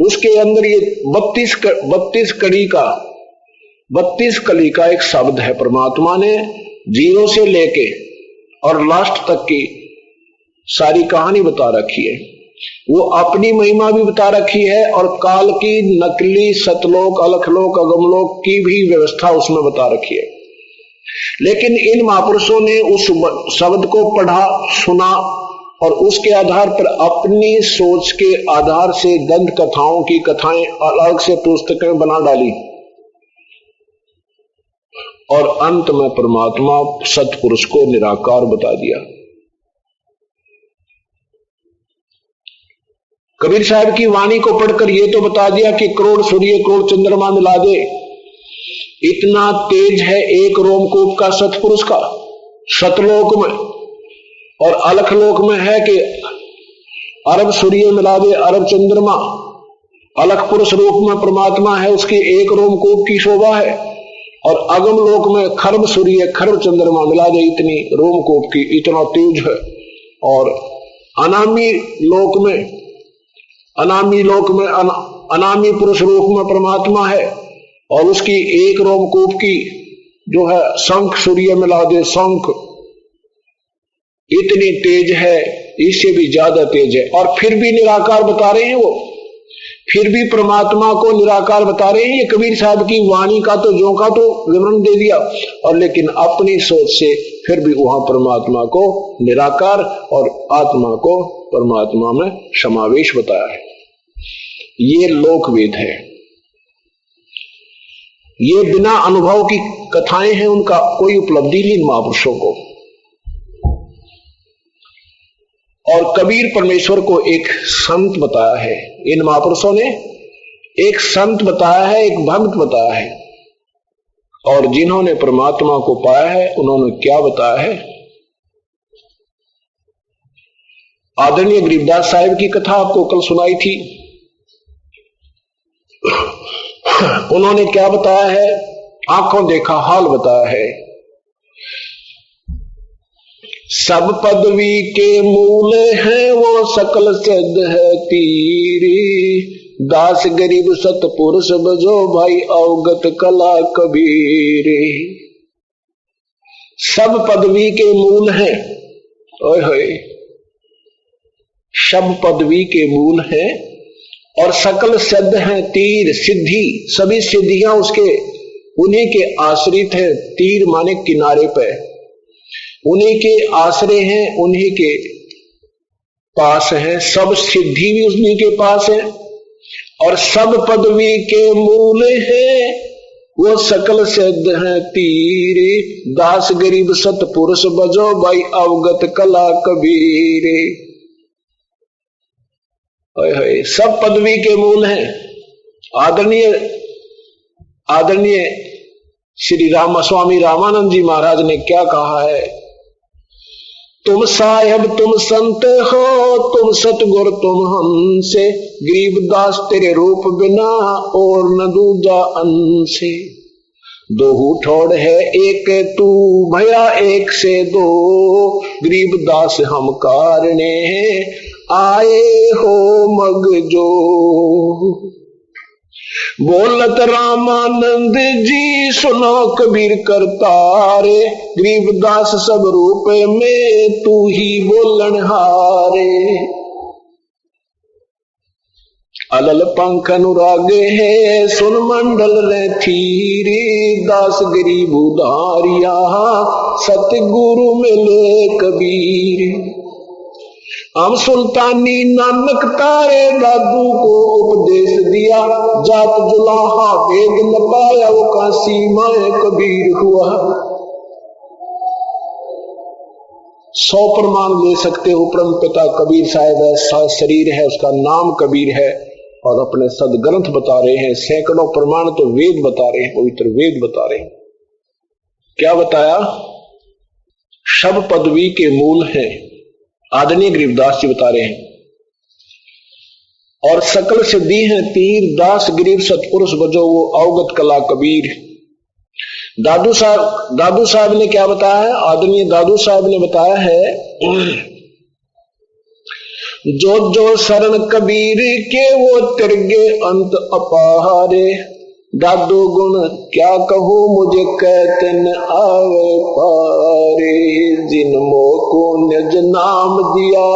उसके अंदर ये 32 कली का एक शब्द है। परमात्मा ने 0 से लेके और लास्ट तक की सारी कहानी बता रखी है। वो अपनी महिमा भी बता रखी है और काल की नकली सतलोक, अलखलोक, अगमलोक की भी व्यवस्था उसमें बता रखी है। लेकिन इन महापुरुषों ने उस शब्द को पढ़ा, सुना और उसके आधार पर अपनी सोच के आधार से दंत कथाओं की कथाएं अलग से पुस्तकें बना डाली और अंत में परमात्मा सतपुरुष को निराकार बता दिया। कबीर साहब की वाणी को पढ़कर यह तो बता दिया कि करोड़ सूर्य करोड़ चंद्रमा मिला दे, इतना तेज है एक रोमकूप का सतपुरुष का सतलोक में, और अलखलोक में है कि अरब सूर्य मिला दे, अरब चंद्रमा। अलख पुरुष रूप में परमात्मा है, उसकी एक रोमकूप की शोभा है, और अगम लोक में खरब सूर्य खरब चंद्रमा मिला दे, इतनी रोमकूप की, इतना तेज है। और अनामी लोक में अनामी पुरुष रूप में परमात्मा है और उसकी एक रोमकूप की जो है शंख सूर्य मिला दे, शंख इतनी तेज है, इससे भी ज्यादा तेज है, और फिर भी निराकार बता रहे हैं वो। फिर भी परमात्मा को निराकार बता रहे हैं। ये कबीर साहब की वाणी का तो जो का तो विवरण दे दिया, और लेकिन अपनी सोच से फिर भी वहां परमात्मा को निराकार और आत्मा को परमात्मा में समावेश बताया है। ये लोकवेद है, ये बिना अनुभव की कथाएं हैं, उनका कोई उपलब्धि नहीं इन महापुरुषों को। और कबीर परमेश्वर को एक संत बताया है, इन महापुरुषों ने एक संत बताया है, एक भक्त बताया है। और जिन्होंने परमात्मा को पाया है उन्होंने क्या बताया है? आदरणीय गरीबदास साहिब की कथा आपको कल सुनाई थी। उन्होंने क्या बताया है? आंखों देखा हाल बताया है। सब पदवी के मूल है वो सकल सिद्ध है तीरी, दास गरीब सतपुरुष बजो भाई अवगत कला कबीर। सब पदवी के मूल है, ओए होए, सब पदवी के मूल है और सकल सिद्ध है तीर, सिद्धि, सभी सिद्धियां उसके उन्हीं के आश्रित है। तीर माने किनारे पे, उन्हीं के आश्रय हैं, उन्हीं के पास है। सब सिद्धि भी उन्हीं के पास है और सब पदवी के मूल है वो सकल सिद्ध है तीरे, दास गरीब सतपुरुष बजो भाई अवगत कला कबीरे। सब पदवी के मूल हैं। आदरणीय श्री राम स्वामी रामानंद जी महाराज ने क्या कहा है? तुम साहेब तुम संत हो, तुम सतगुर तुम हमसे, गरीबदास तेरे रूप बिना और न दूजा अंसे। दोहू ठोड़ है एक तू भया एक से दो, गरीबदास हम कारणे आए हो मग जो। बोलत रामानंद जी सुनो कबीर करतारे, गरीबदास सब रूप में तू ही बोलन हारे। अलल पंख अनुरागे है सुन मंडल रे थीरी, दास गरीब उदारिया सतगुरु मिले कबीर। हम सुल्तानी नानक तारे दादू को उपदेश दिया, जात जुलाहा वेद न पाया वो काशी माए कबीर हुआ। 100 प्रमाण ले सकते हो। परम पिता कबीर साहब ऐसा शरीर है, उसका नाम कबीर है और अपने सदग्रंथ बता रहे हैं। सैकड़ों प्रमाण तो वेद बता रहे हैं, पवित्र वेद बता रहे हैं। क्या बताया? सब पदवी के मूल है, आदरणीय गरीबदास जी बता रहे हैं। और सकल सिद्धि है तीर, दास गरीब सतपुरुष बजो वो अवगत कला कबीर। दादू साहब ने क्या बताया है? आदरणीय दादू साहब ने बताया है, जो जो शरण कबीर के वो तिरगे अंत अपारे। दादू गुण क्या कहूं मुझे कहते न आवे पारे, जिन मोको निज नाम दिया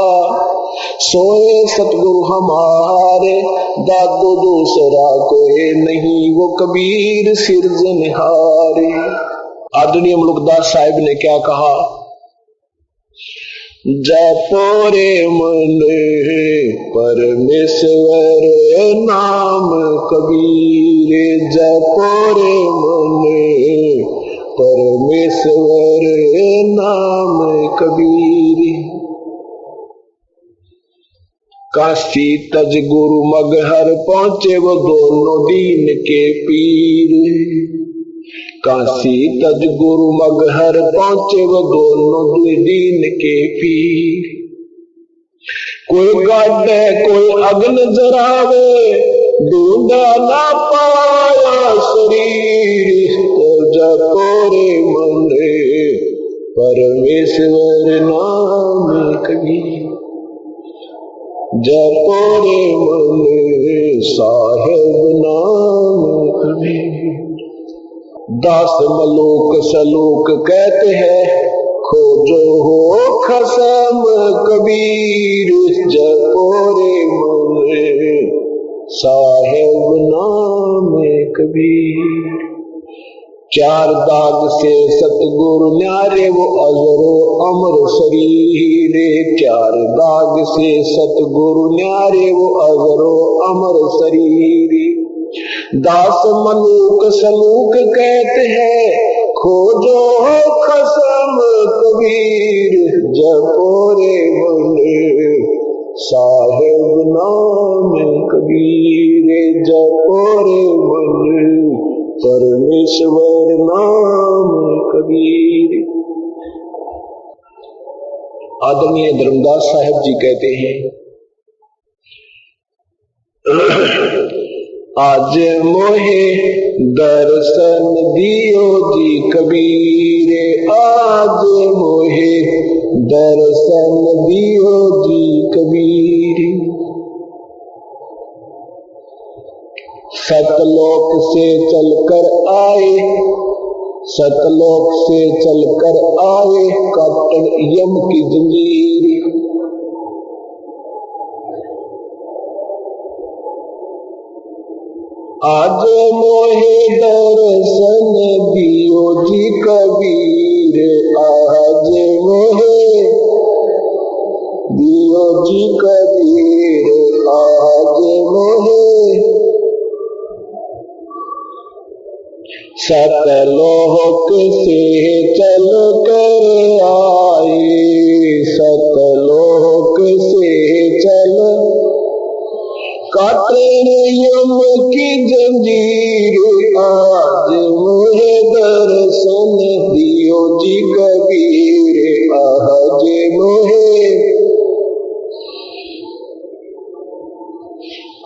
सोए सतगुरु हमारे। दादू दूसरा कोई नहीं वो कबीर सिरजनहारे। आदरणीय मुल्कदास साहिब ने क्या कहा? जय पोरे मन परमेश्वर नाम कबीर, जय पोरे मन परमेश्वर नाम कबीर। काशी तज गुरु मगहर पहुंचे वो दोनों दीन के पीर। काशी तज गुरु मगहर पहुंचे वो दोनों दीन के पीर। कोई गाड़े कोई अग्न जरावे, ढूंढा ना पाया शरीर। जपोरे मन परमेश्वर नाम कबीर, जपोरे मन साहेब नाम कबीर। दास मलोक सलोक कहते हैं, खोजो हो खसम कबीर। जपोरे मन साहेब नाम कबीर। चार दाग से सतगुरु न्यारे वो अजरो अमर शरीरे। चार दाग से सतगुरु न्यारे वो अजरो अमर शरीरे। दास मलूक सलूक कहते हैं खोजो खसम कबीर। जपोरे बोले साहेब नाम कबीर। जपोरे बोले परमेश्वर नाम कबीर। आदरणीय धर्मदास साहब जी कहते हैं आज मोहे दर्शन दियो जी कबीर। आज मोहे दर्शन दियो जी कबीर। सतलोक से चलकर आए, सतलोक से चलकर आए काटन यम की जंजीर। आज मोहे दर्शन दियो जी कबीर। आज मोहे दियो जी कबीर। आज मोहे सतलोक से चल कर आए। सतलोक से चल काटन यम की जंजीर। आज मुझे दर्शन दियो जी कबीर। आज मुझे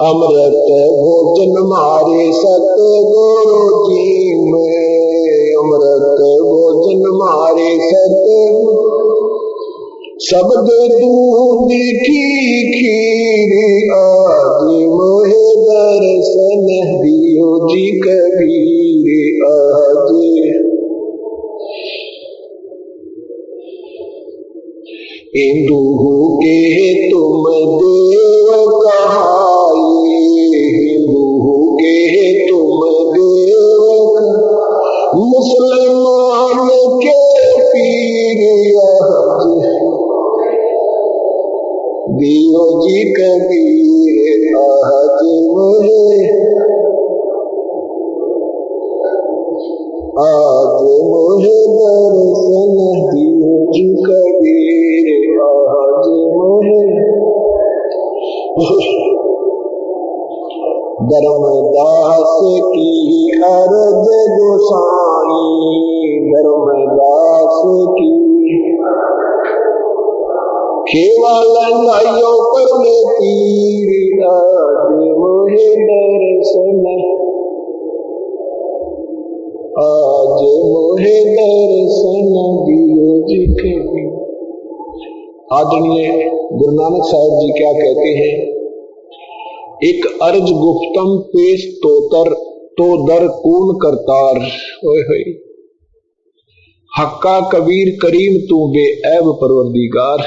अमृत भोजन मारे सतगुरु जी में। अमृत भोजन मारे सतगुरु शब्द दूध की खीर। आज मुझे दर्शन दियो जी कबीर। आज हिंदू के तुम देव कहाए। हिंदू के तुम देव मुसलमान के पीर। आज दियो जी कबीर। आज मुझे आज मुझे दर्शन दियो जी कबीर। आज मुझे धर्मदास की अर्ज गोसाई। धर्मदास की केवल नाइयों पर में तीर। आज मुझे दर्शन आज मुझे दर्शन दियो जी कबीर। आदरणीय गुरु नानक साहब जी क्या कहते हैं? एक अर्ज गुफ्तम पेश तोतर तो दर कून करतार। ओए होए हक्का कबीर करीम तू बेऐब परवरदिगार।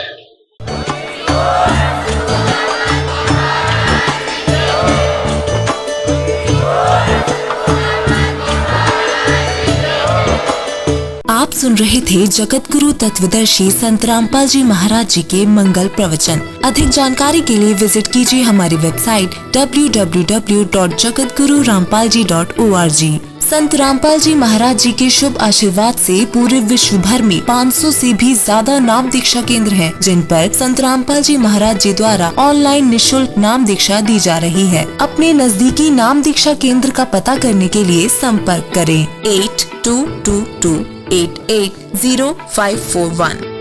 आप सुन रहे थे जगत गुरु तत्वदर्शी संत रामपाल जी महाराज जी के मंगल प्रवचन। अधिक जानकारी के लिए विजिट कीजिए हमारी वेबसाइट www.jagatgururampalji.org। संत रामपाल जी महाराज जी के शुभ आशीर्वाद से पूरे विश्व भर में 500 से भी ज्यादा नाम दीक्षा केंद्र हैं, जिन पर संत रामपाल जी महाराज जी द्वारा ऑनलाइन निःशुल्क नाम दीक्षा दी जा रही है। अपने नजदीकी नाम दीक्षा केंद्र का पता करने के लिए संपर्क करें 8222880541।